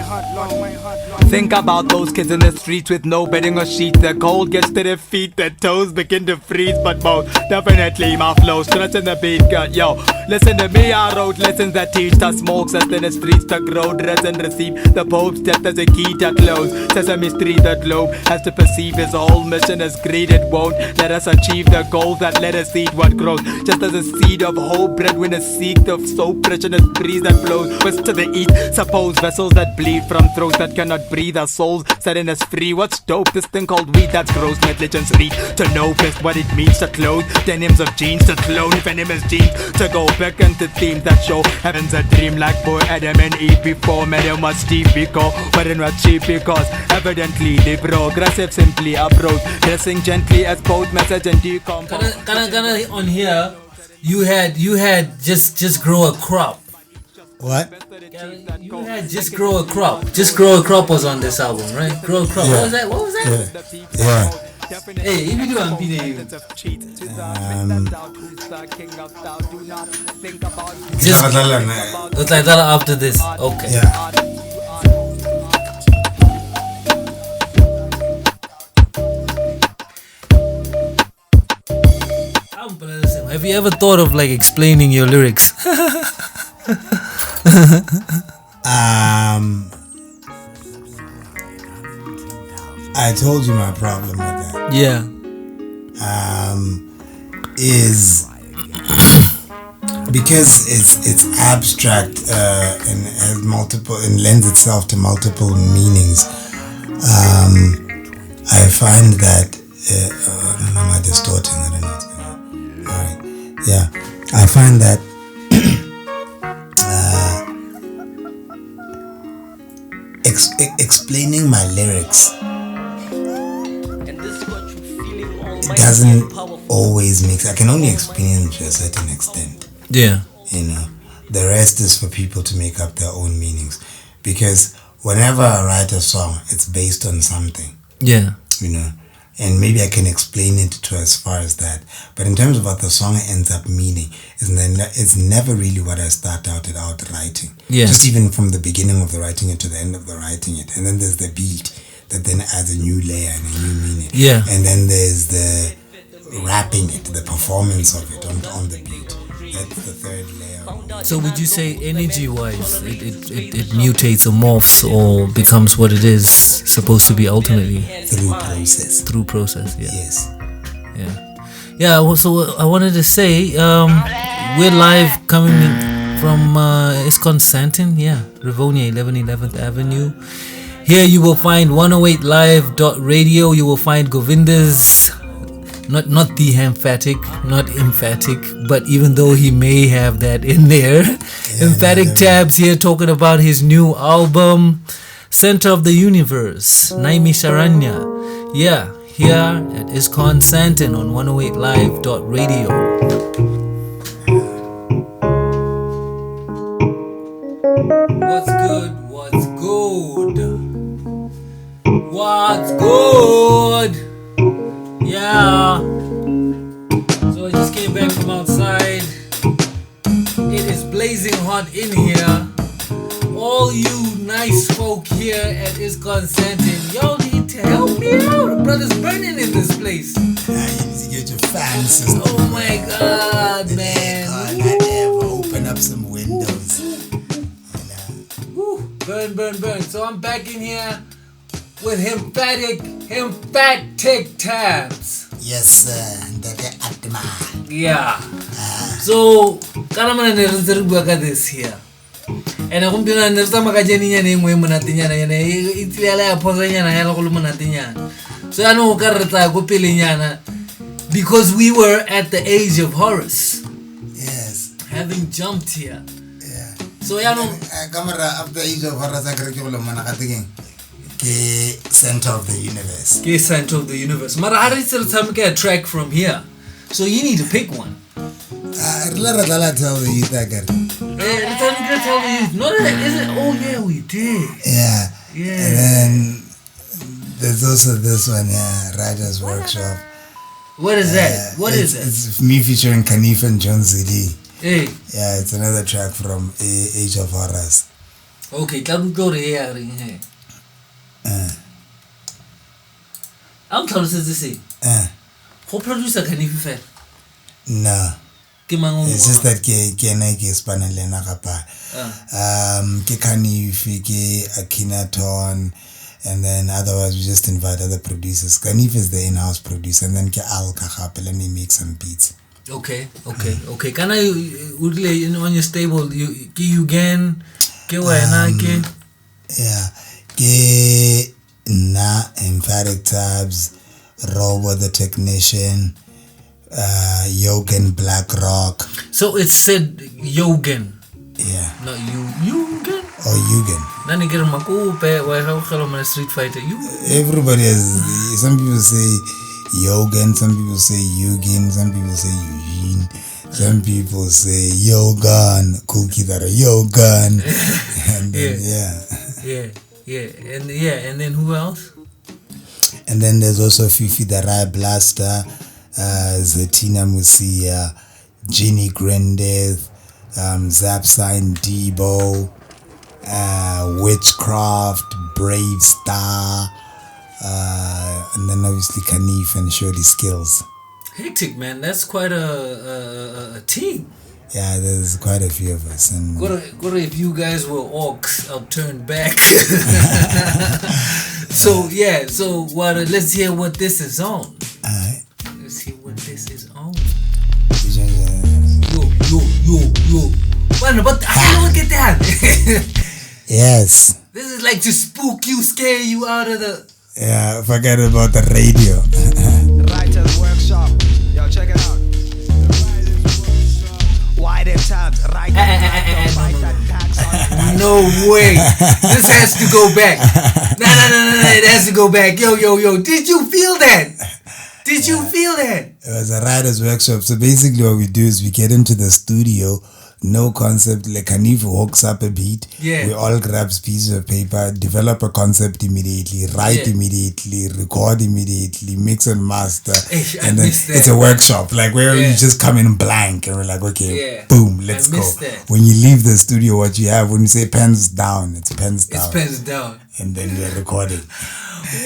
Think about those kids in the streets with no bedding or sheets. The cold gets to their feet, their toes begin to freeze. But most definitely my flow struts in the beat cut. Yo, listen to me, I wrote lessons that teach the smokes us in the streets to grow, dress and receive the Pope's death as a key to close. Sesame Street, the globe has to perceive his whole mission as greed. It won't let us achieve the goals that let us eat what grows. Just as a seed of hope, breadwinners seek the so precious breeze that flows west to the east. Suppose vessels that bleed from throats that cannot breathe our souls, setting us free. What's dope? This thing called weed that's gross. Negligence read to know best what it means to clothe denims of jeans, to clone venomous genes, to go back into themes that show heaven's a dream, like boy Adam and Eve before Madam was Steve Biko, but it was cheap because evidently the progressive simply approach, dressing gently as both message and decompose. Kinda on here, you had just grow a crop. What? You had Just Grow a Crop. Just Grow a Crop was on this album, right? Grow a Crop. Yeah. What was that? Yeah. Hey, if you do I'm beating Just it's like that after this. Okay. Yeah. Have you ever thought of like explaining your lyrics? I told you my problem with that. Yeah. Is because it's abstract and has multiple and lends itself to multiple meanings. I find that am I distorting? I don't know what's going on. All right. Yeah. I find that explaining my lyrics doesn't always make sense. I can only explain them to a certain extent. Yeah. You know, the rest is for people to make up their own meanings. Because whenever I write a song, it's based on something. Yeah. You know, and maybe I can explain it to as far as that. But in terms of what the song ends up meaning, it's never really what I start out writing. Yeah. Just even from the beginning of the writing it to the end of the writing it. And then there's the beat that then adds a new layer and a new meaning. Yeah. And then there's the rapping it, the performance of it on the beat. That's the third layer. So would you say energy-wise, it mutates or morphs or becomes what it is supposed to be ultimately? Through process. Yeah. Yes. Yeah. Well, so I wanted to say, we're live coming in from ISKCON Santon, Rivonia, 1111th Avenue. Here you will find 108Live.Radio. You will find Govinda's, not the Hymphatic, not emphatic, but even though he may have that in there, Hymphatic Thabs here talking about his new album, Center of the Universe, Naimi Sharanya. Yeah, here at ISKCON Santon on 108Live.Radio. What's good? What's good? What's good? Yeah. So I just came back from outside. It is blazing hot in here. All you nice folk here at ISKCON Santon, y'all need to help me out. The brother's burning in this place. You need to get your fan system. Oh my God, man. Not ever open up some windows. Burn. So I'm back in here with Hymphatic Thabs. Yes, sir. Yeah. So, karamana nerezerwa this here. And I won't be understand Magajanian name when Monatiana and it's a Posanian and Monatiana. So I know Carata Gopiliana because we were at the age of Horus. Yes. Having jumped here. Yeah. So I know camera up the age of Horus curriculum manakating. Center of the universe. Center of the universe. Mara a track from here. So you need to pick one. Let us tell the youth again. Tell the youth. No, is it? Oh yeah, we did. Yeah. Yeah. And then there's also this one, Writer's Workshop. What is that? What is it? It's me featuring Kanif and John ZD. Hey. Yeah, it's another track from Age of Horus. Okay, can we go to here? I'm telling you this say. Who producer Kanif fair? No. It's just that ke Spanele na kapa. Ke Kanif, ke Akinaton, and then otherwise we just invite other producers. Kanif is the in-house producer, and then ke Al Kahape, let me make some beats. Okay. Can I on your stable you again? Ke wena ke? Yeah. Ke na Hymphatic Thabs, Robo the Technician, Yogan Black Rock. So it said Yogan. Yeah. Not Yogan. Or Yugen. Nani get makupe why how Street Fighter you? Everybody has. Some people say Yogan, some people say Yugin, some people say Eugene, some people say Yogan, Cookie that are Yogan. And then, and then who else? And then there's also Fifi the Rai Blaster, Zatina Musia, Ginny Grandeth, Zapsign Debo, Witchcraft, Brave Star, and then obviously Kanif and Shorty Skills. Hectic, man. That's quite a team. Yeah, there's quite a few of us. And what if you guys were orcs turned back? So what? Let's hear what this is on. Alright. Let's hear what this is on. Yo. Man, but I don't get that. Yes. This is like to spook you, scare you out of the. Yeah, forget about the radio. Writer's Workshop. Yo, check it out. Wide tabs, No way. This has to go back. No. It has to go back. Yo. Did you feel that? Did you feel that? It was a writer's workshop. So basically what we do is we get into the studio, no concept, like Kanif hooks up a beat. Yeah. We all grab pieces of paper, develop a concept immediately, write immediately, record immediately, mix and master. And then it's a workshop, like where you just come in blank and we're like, okay, boom, let's go. That. When you leave the studio, what you have, when you say pens down, it's pens down. It's pens down. And then we're recording.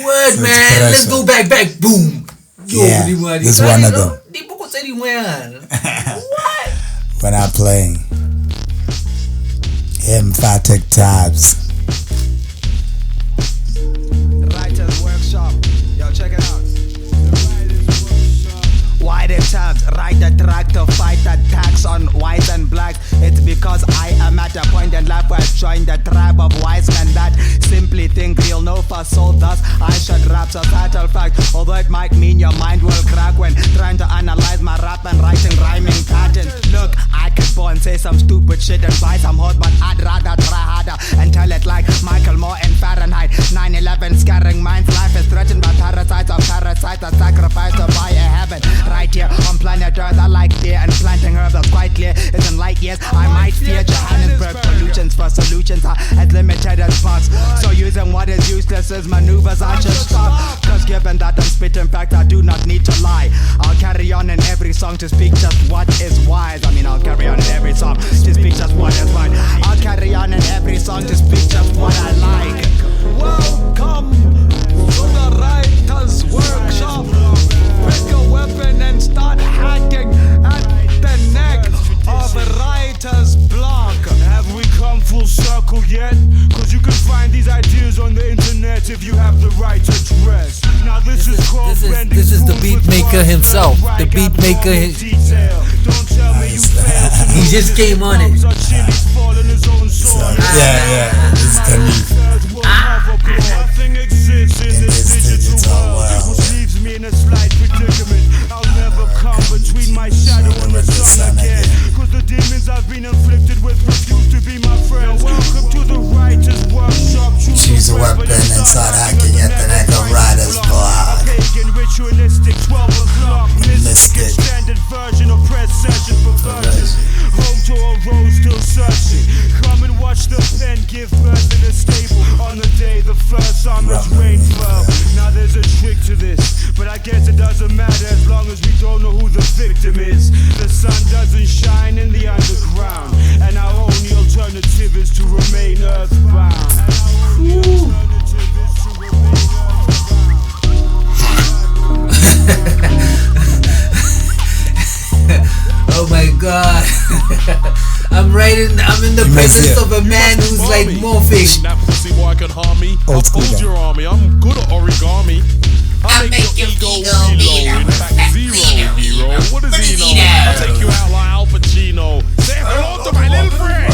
Word, so man. Let's go back, boom. Yo, this is one of them. What? When I'm playing Hymphatic Thabs. Writer's Workshop. Yo, check it out. Wide tabs, write the track to fight attacks on whites and blacks. It's because I am at a point in life where I've joined the tribe of wise men that simply think real no for soul. Thus, I should rap societal fact. Although it might mean your mind will crack when trying to analyze my rap and writing rhyming patterns. Look, I could go and say some stupid shit and buy some hot, but I'd rather try harder and tell it like Michael Moore in Fahrenheit. 9/11 scaring minds. Life is threatened by parasites of parasites that sacrifice to buy a heaven. Right here on planet Earth, I like deer and planting herbs. That's quite clear. It's in light years. I might fear Johannesburg pollutions for solutions are as limited as bugs. So using what is useless as maneuvers, I should stop. Cause given that I'm spitting fact, I do not need to lie. I'll carry on in every song to speak just what is wise. I'll carry on in every song to speak just what is right. I'll carry on in every song to speak just what I like. Welcome to the Writer's Workshop. Pick a weapon and start hacking at the neck of a writer's block. Have we come full circle yet? Cause you can find these ideas on the internet if you have the right address. Now this is the beat maker himself. The beat maker. He just came on it. Yeah, this is Khalif. Nothing exists in this digital world, which leaves me in a slight predicament. I'll never come between my shadow and the sun again, cause the demons I've been inflicted with refuse to be my friends. Welcome to the writer's workshop. Choose a weapon and start hacking at the neck of riders, boy. Pagan ritualistic 12 o'clock mystic standard version of press session perversion. Home to a rose still searching. Come and watch the pen give birth in a stable on the day the first summer's rain fell. Now there's a trick to this, but I guess it doesn't matter as long as we don't know who the victim is. The sun doesn't shine in the underground, and our only alternative is to remain earthbound. Oh my god. I'm in the presence of a man who's like morphing. That pussy boy can harm me. Old school Hold guy. your army. I'm good at origami. I make your ego reload. In fact, zero hero. What does he know? I'll take you out like Al Pacino. Say hello to my little friend.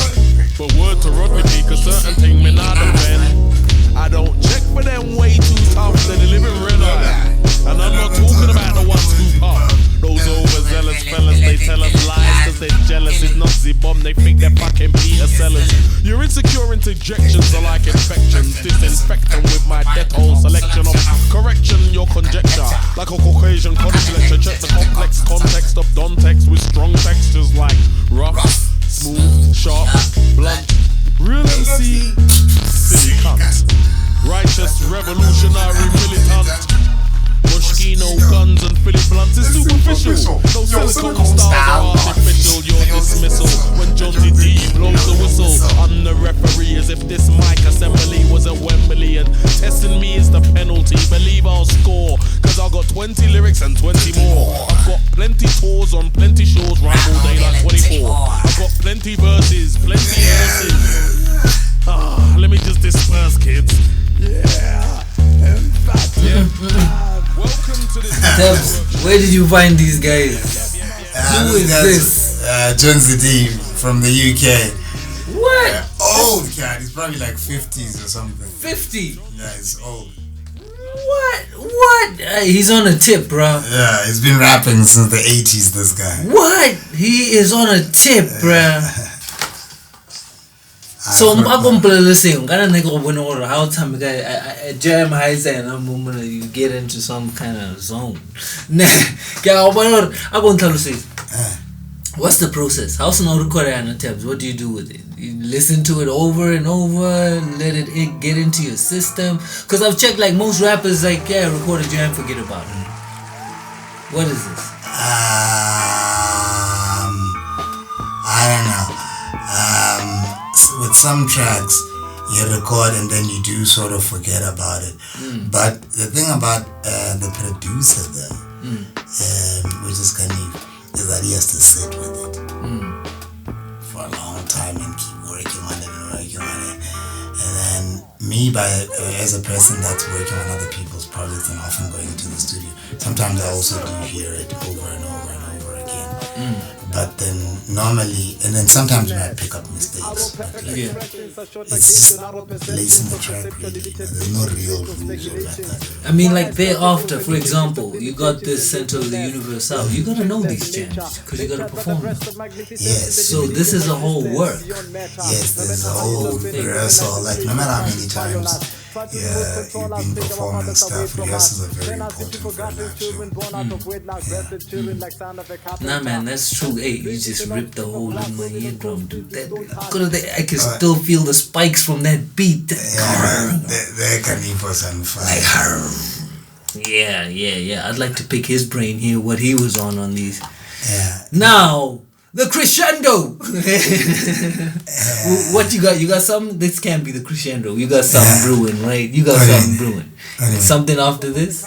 But word to Rodney B, cause certain thing me not defend. I don't check for them way too tough. They're the living real life. And I'm not talking about the ones who pop. Those overzealous fellas, they tell us lies cause they're jealous. It's not Z-bomb, they think they're fucking Peter Sellers. Your insecure interjections are like infections. Disinfect them with my Dettol selection of correction, your conjecture. Like a Caucasian college lecture. Check the complex context of Don text with strong textures like rough, smooth, sharp, blunt, real MC, silly cunt. Righteous, revolutionary, militant. Moschino guns and Philip Blunts is superficial. Those silicone styles are artificial. Your dismissal when Jonesy D blows the whistle. I'm the referee as if this mic assembly was at Wembley, and testing me is the penalty. Believe I'll score, cause I've got 20 lyrics and 20 more. I've got plenty tours on plenty shows, rhyme all day like 24. I've got plenty verses, plenty verses. Let me just disperse, kids. Yeah, welcome to the Thabs, where did you find these guys? Who is this? Jonesy D from the UK. What? Old cat, he's probably like 50s or something. 50? Yeah, he's old. What? He's on a tip, bro. Yeah, he's been rapping since the 80s, this guy. What? He is on a tip, bro. So I'm gonna play this thing. I'm gonna make open order. How time I jam high and I'm gonna you get into some kind of zone. Nah, I'm gonna tell you. What's the process? How's an record and tabs? What do you do with it? You listen to it over and over, let it get into your system. Cause I've checked like most rappers like record a jam, forget about it. What is this? I don't know. With some tracks, you record and then you do sort of forget about it. But the thing about the producer though, which is Khalif, is that he has to sit with it for a long time and keep working on it and working on it. And then me, as a person that's working on other people's projects and often going into the studio, sometimes I also do hear it over and over and over again. But then normally, and then sometimes you might pick up mistakes. But like, it's just lacing the track really. There's no real rules or that. I mean, like thereafter, for example, you got this Center of the Universe out. You gotta know these jams because you gotta perform them. Yes. So this is a whole work. Yes, there's a whole rehearsal. Like no matter how many times you've been performing stuff, rehearsals are very important for a live show. Nah, man, that's true. Hey, you just ripped the hole in my eardrum, dude. I can still feel the spikes from that beat. They're Khalif on fire. Yeah. I'd like to pick his brain here, what he was on these. Yeah. Now, the crescendo. What you got? You got something? This can't be the crescendo. You got something brewing, right? You got something brewing. Something after this?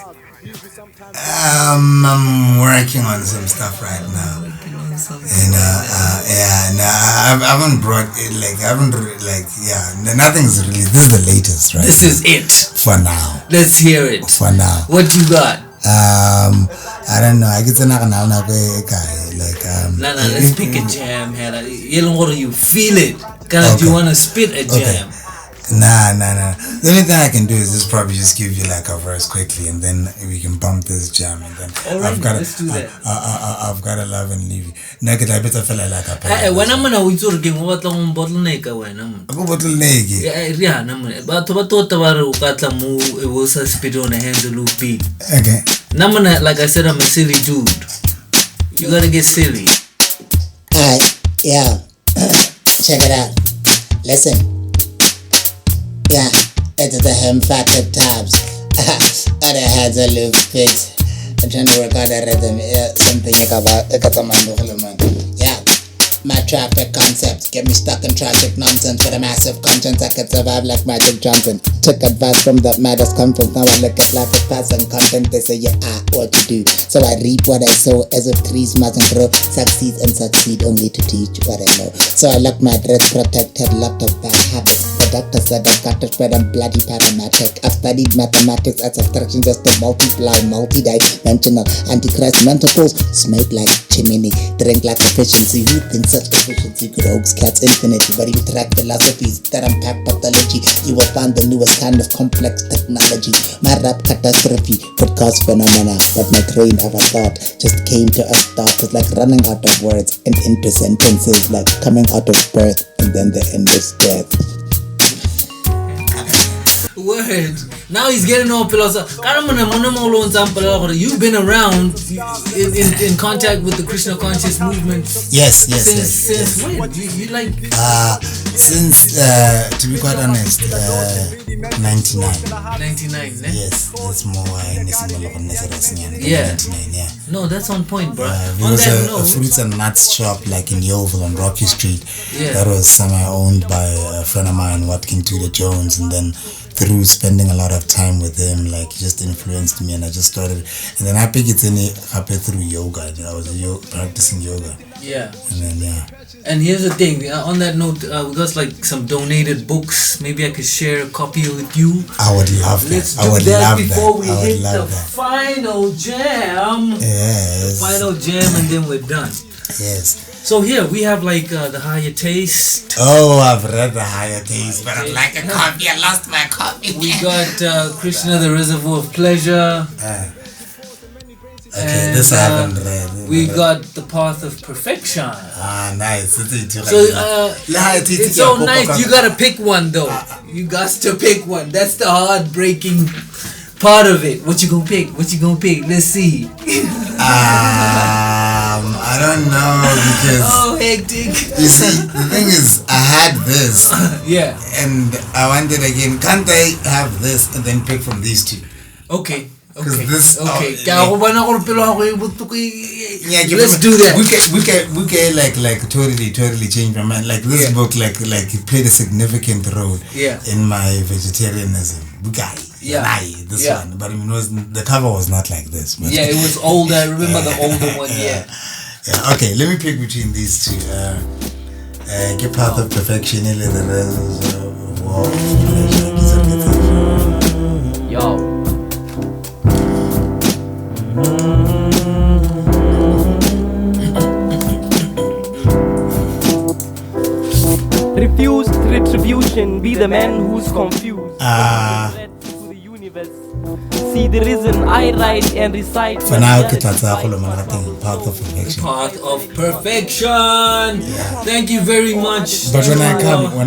I'm working on some stuff right now. And I haven't brought it, nothing's released. This is the latest, right? This is it. For now. Let's hear it. For now. What you got? I don't know. I get to guy like Nah, let's pick a jam here. You feel it. Cause you wanna spit a jam. Nah. The only thing I can do is just probably just give you like a verse quickly, and then we can bump this jam, and then let's do that. I've got to love and leave you. Naked, I better feel like a when I'm gonna withdraw game, what long bottleneck when I'm bottleneck. Yeah, but it was a spit on a HandsalooF beat. Okay. Namana, like I said, I'm a silly dude. You gotta get silly. Alright, yeah. Check it out. Listen. Yeah, it's the Hymphatic Thabs. At a HandsalooF beat. I'm trying to record a rhythm. Yeah, something about yeah. My traffic concepts get me stuck in tragic nonsense. With a massive conscience, I could survive like Magic Johnson. Took advice from the maddest conference. Now I look at life as past and content. They say, yeah, what to do. So I reap what I sow, as if trees mustn't grow. Succeed and succeed only to teach what I know. So I lock my dress protected, locked of bad habits. The doctor said I've got to spread I'm bloody parametric. I've studied mathematics as subtraction just to multiply, multi-dimensional. Antichrist mentacles, smoke like chimney, drink like efficiency. Who thinks such efficiency could hoax cats infinity? But if you track philosophies that unpack pathology, you will find the newest kind of complex technology. My rap catastrophe could cause phenomena, but my train of a thought just came to a stop. It's like running out of words and into sentences, like coming out of birth and then the end is death. Word. Now he's getting all philosophical. You've been around in contact with the Krishna conscious movement. Yes. Since when? You like? Since to be quite honest, 99. 99, ne? Yes, that's more. Yeah. 99, yeah. No, that's on point, bro. There was a fruits and nuts shop like in Yeovil on Rocky Street. Yeah. That was somehow owned by a friend of mine, Watkin Tudor Jones, and then through spending a lot of time with him, like he just influenced me, and I just started. And then I picked it through yoga. I was practicing yoga. Yeah. And then yeah. And here's the thing. On that note, we got like some donated books. Maybe I could share a copy with you. I would love that. Let's do that before we hit the final jam. Yes. The final jam, and then we're done. Yes. So here we have like the Higher Taste. Oh, I've read the Higher Taste, but I'd like a copy. I lost my copy. We got Krishna, the Reservoir of Pleasure. Okay, and, this I haven't read. We got The Path of Perfection. Nice. So it's so nice. You gotta pick one though. You got to pick one. That's the heartbreaking part of it. What you gonna pick? Let's see. I don't know because hectic. You see, the thing is, I had this, yeah, and I wanted again. Can't I have this and then pick from these two? Okay. This, let's do that. We can like totally change my mind. Like this book, like it played a significant role in my vegetarianism. This one, but I mean, the cover was not like this. But it was older. I remember the older one. Yeah. Okay, let me pick between these two. Get Path of Perfection, Yo. Refused retribution, be the man who's confused. To the universe. See the reason I write and recite. For now, Path of Perfection. Path of Perfection. Thank you very much. But when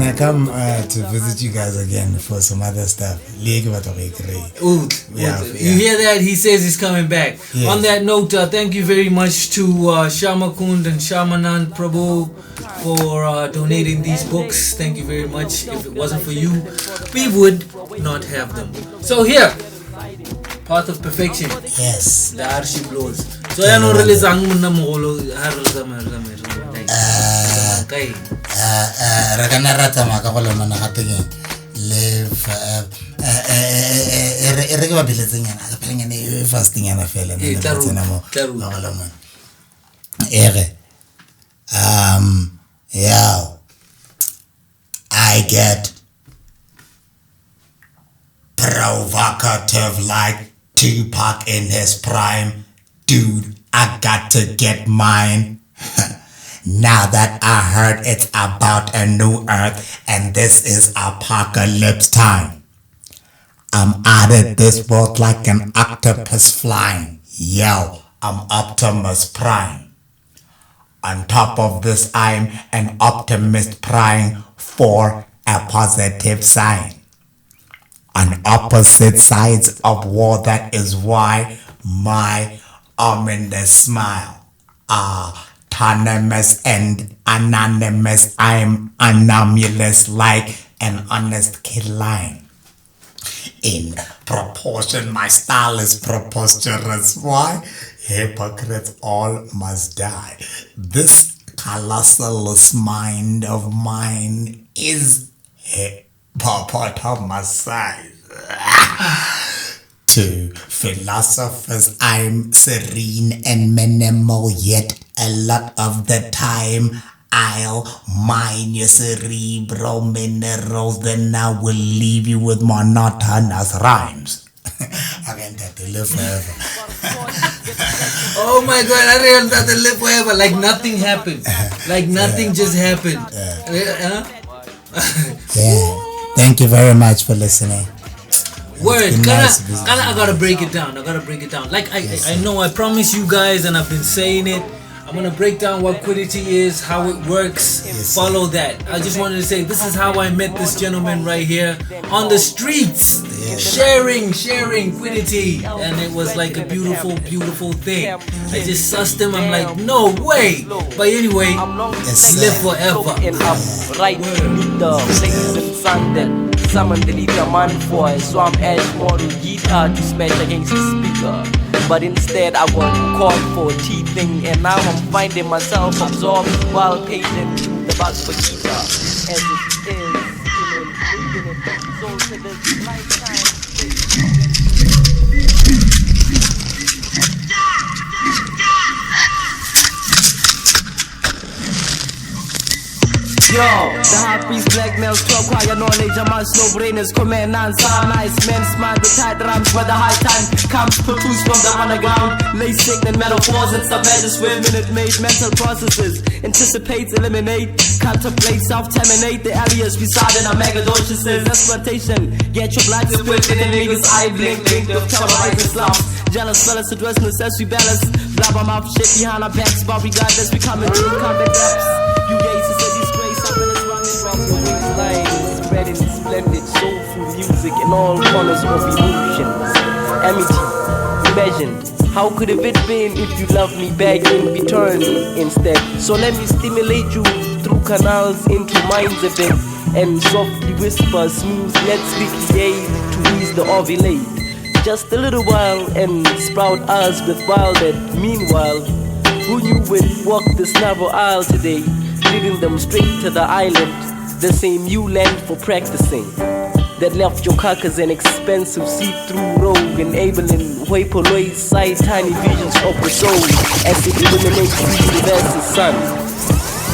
I come to visit you guys again for some other stuff, you hear that? He says he's coming back. Yes. On that note, thank you very much to Shamakund and Shamanand Prabhu for donating these books. Thank you very much. If it wasn't for you, we would not have them. So here, Path of Perfection. Yes. The Arshi blows. So I know really sang mo na mo Ragana rata makakolo manakatingin. Live irregular billing and a fasting and a fell and I get provocative like Tupac in his prime. dude, I got to get mine. Now that I heard it's about a new earth and this is apocalypse time. I'm out of this world like an octopus flying. Yo, I'm Optimus Prime. On top of this, I'm an optimist prying for a positive sign. On opposite sides of war, that is why my ominous smile. Autonomous and anonymous, I'm anomalous like an honest kid line. In proportion, my style is preposterous. Why? Hypocrites all must die. This colossalous mind of mine is hippopotamus size. To philosophers, I'm serene and minimal, yet a lot of the time I'll mine your cerebral minerals, then I will leave you with monotonous rhymes. I can't have to live forever. Oh my God, I didn't have to live forever. Like nothing happened. Like nothing just happened. Yeah. Thank you very much for listening. Word, I gotta break it down. Like I know I promised you guys, and I've been saying it. I'm gonna break down what quiddity is, how it works. Follow that. I just wanted to say this is how I met this gentleman right here on the streets, sharing quiddity, and it was like a beautiful thing. I just sussed him. I'm like, no way. But anyway, live forever. Right beneath the blazing sun that summoned the leader man for a swamp edge model guitar to smash against the speaker. But instead I got called for teething, and now I'm finding myself absorbed while paging the Bhagavad Gita as it is, so to this lifetime. Yo, the high priest blackmails to acquire knowledge amongst no brainers, command non-sound nice men smart with tight rhymes, where the high time comes produced from the underground. Lay signal metaphors and submerges with minute-made mental processes. Anticipates, eliminate, contemplate, self-terminate the alias residing on megadocious exploitation. Get your blind split in the niggas eye blink of terrorizing slums. Jealous fellas address necessary balance. Blabber mouth shit behind our backs, but regardless we come into combat raps. You gazes at these spreading splendid soulful music in all corners of emotions. Amity, imagine, how could have it been if you loved me back in return instead? So let me stimulate you through canals into minds of it, and softly whisper smooth, let's recreate to ease the ovulate. Just a little while and sprout us with wild and meanwhile, who you would walk this narrow aisle today, leading them straight to the island, the same you land for practicing, that left your carcass an expensive see-through road, enabling Hypoloid sight tiny visions of the soul as it illuminates the universe's sun.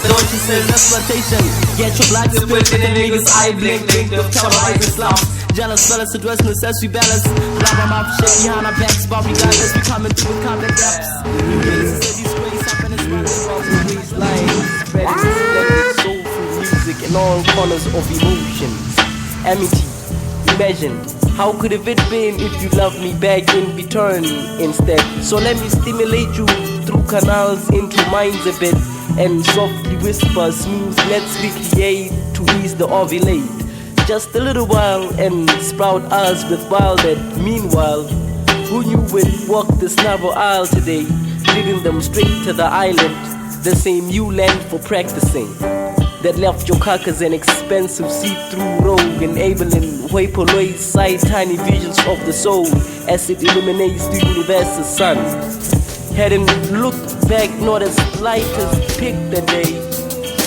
Don't you say exploitation, get your black split in the niggas eye blink of terrorizing slums. Jealous fellas address necessary balance. Blabber mouth shit behind our backs, but regardless we coming through with combat raps. You gazes at these ways up in this running off the waistline, spreading splendid soulful music in all corners of emotions. Amity, imagine, how could have it been if you loved me back in return instead? So let me stimulate you through canals into minds a bit, and softly whisper smooth, let's recreate to ease the ovulate. Just a little while and sprout us with wild and meanwhile, who you would walk this narrow aisle today, leading them straight to the island, the same you land for practicing, that left your carcass an expensive see-through road, enabling Hypoloid sight tiny visions of the soul as it illuminates the universe's sun. Hadn't looked back, not as light as picked the day,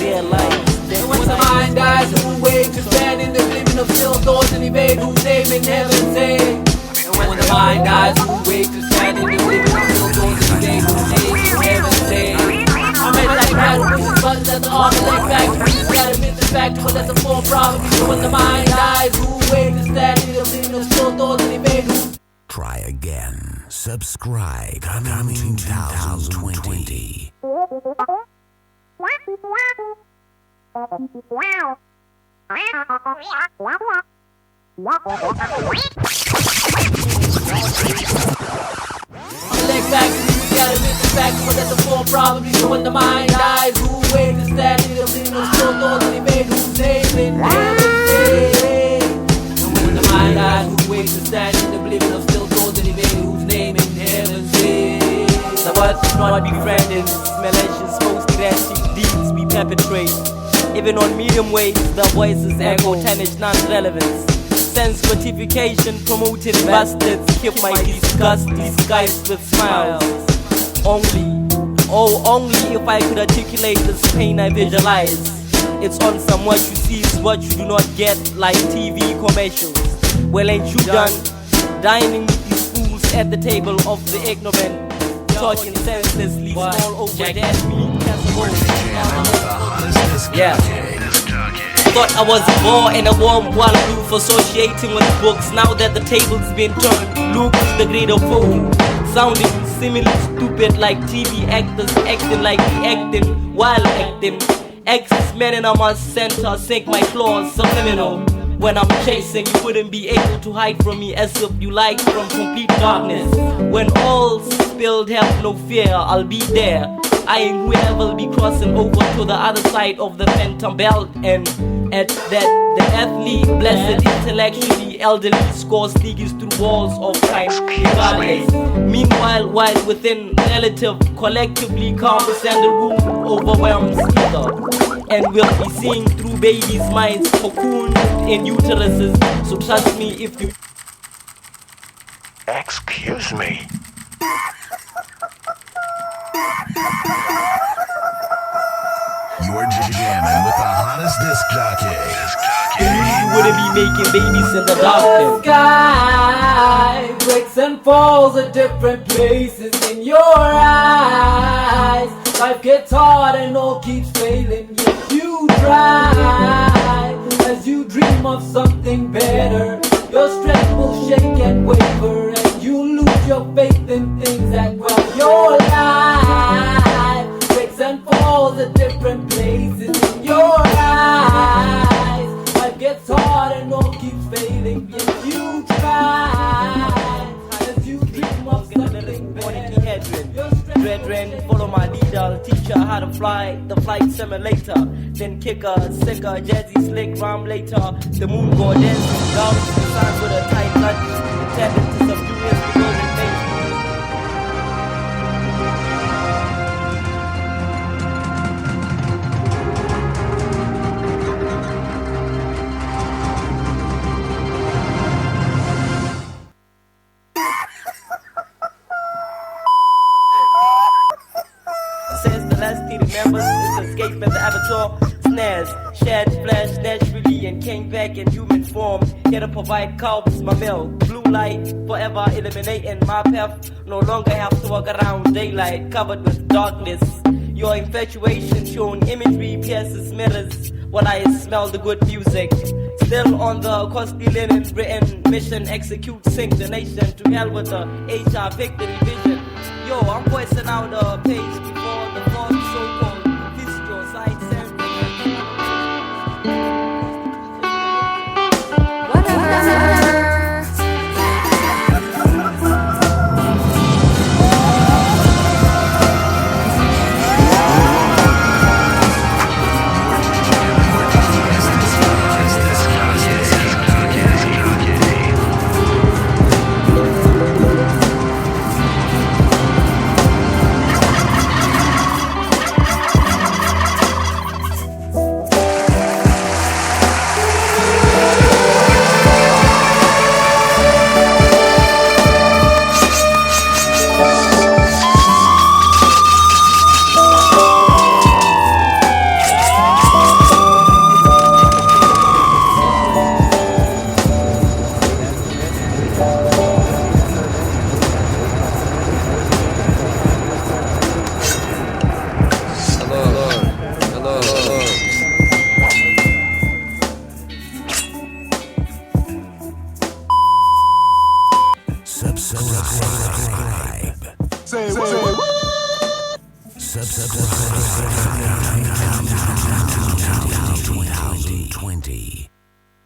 their lives. And when the mind dies, who waits to stand in the living of still doors and evade whose name in heaven's name. And when the mind dies, who waits to stand in the living of still doors and evade whose name in heaven's name. I'm in like that, pushing buttons at the arm and leg back. You gotta admit the fact, but that's a full problem. And when the mind dies, who waits to stand in the living of still doors and evade whose Try again. Subscribe. Coming 2020. Leg back, we gotta make the fact, but at the form probably when the mind dies. Who way to stand in the living of still those that he made, whose name in heaven say. And when the mind dies, who way to stand in the living of still those that he made, whose name in heaven say. The words should not be friendly, malicious, mostly rational deeds we perpetrate. Even on medium waves, the voices echo tonnage non-relevance. Sense gratification promoting bastards, keep my disgust disguised with smiles. Only if I could articulate this pain I visualize. It's on some what you see is what you do not get, like TV commercials. Well, ain't you done dining with these fools at the table of the ignorant, talking senselessly, all over that me? Yeah. Thought I was a bore and a warm while proof associating with books. Now that the table's been turned, Luke is the greater fool. Sounding similarly stupid like TV actors acting like the acting while acting. X-Men and I'm a center, sink my claws subliminal. When I'm chasing, you wouldn't be able to hide from me as if you like from complete darkness. When all's spilled, have no fear, I'll be there. I and whoever will be crossing over to the other side of the phantom belt, and at that the athlete, blessed, intellectually, elderly scores sneakers through walls of time regardless. Meanwhile, while within relative, collectively calm and the room overwhelms either. And we'll be seeing through babies' minds cocooned in uteruses. So trust me if you... Excuse me. You're jamming with the hottest disc jockey. You wouldn't be making babies in the dark. The sky breaks and falls at different places in your eyes. Life gets hard and all keeps failing, yet you try. As you dream of something better, your strength will shake and waver, and you lose your faith in things that well your life breaks and falls at different places in your eyes. Life gets hard and all keeps failing, yet you try. As you dream of something better, Brethren, follow my leader, teach her how to fly the flight simulator. Then kick a sicker, jazzy, slick rhyme later. The moon goddess, down the sun with a tight lunch, intended to subdue his bewildered face. Says the last he remembers is escape at the avatar. Snares, shed flesh naturally and came back in human form. Here to provide cows my milk. Blue light forever eliminating my path. No longer have to walk around daylight covered with darkness. Your infatuation showing imagery pierces mirrors while I smell the good music. Still on the costly linen written mission, execute, sink the nation to hell with the HR victory vision. Yo, I'm voicing out a page before the fourth so-called history side ceremony. 2020.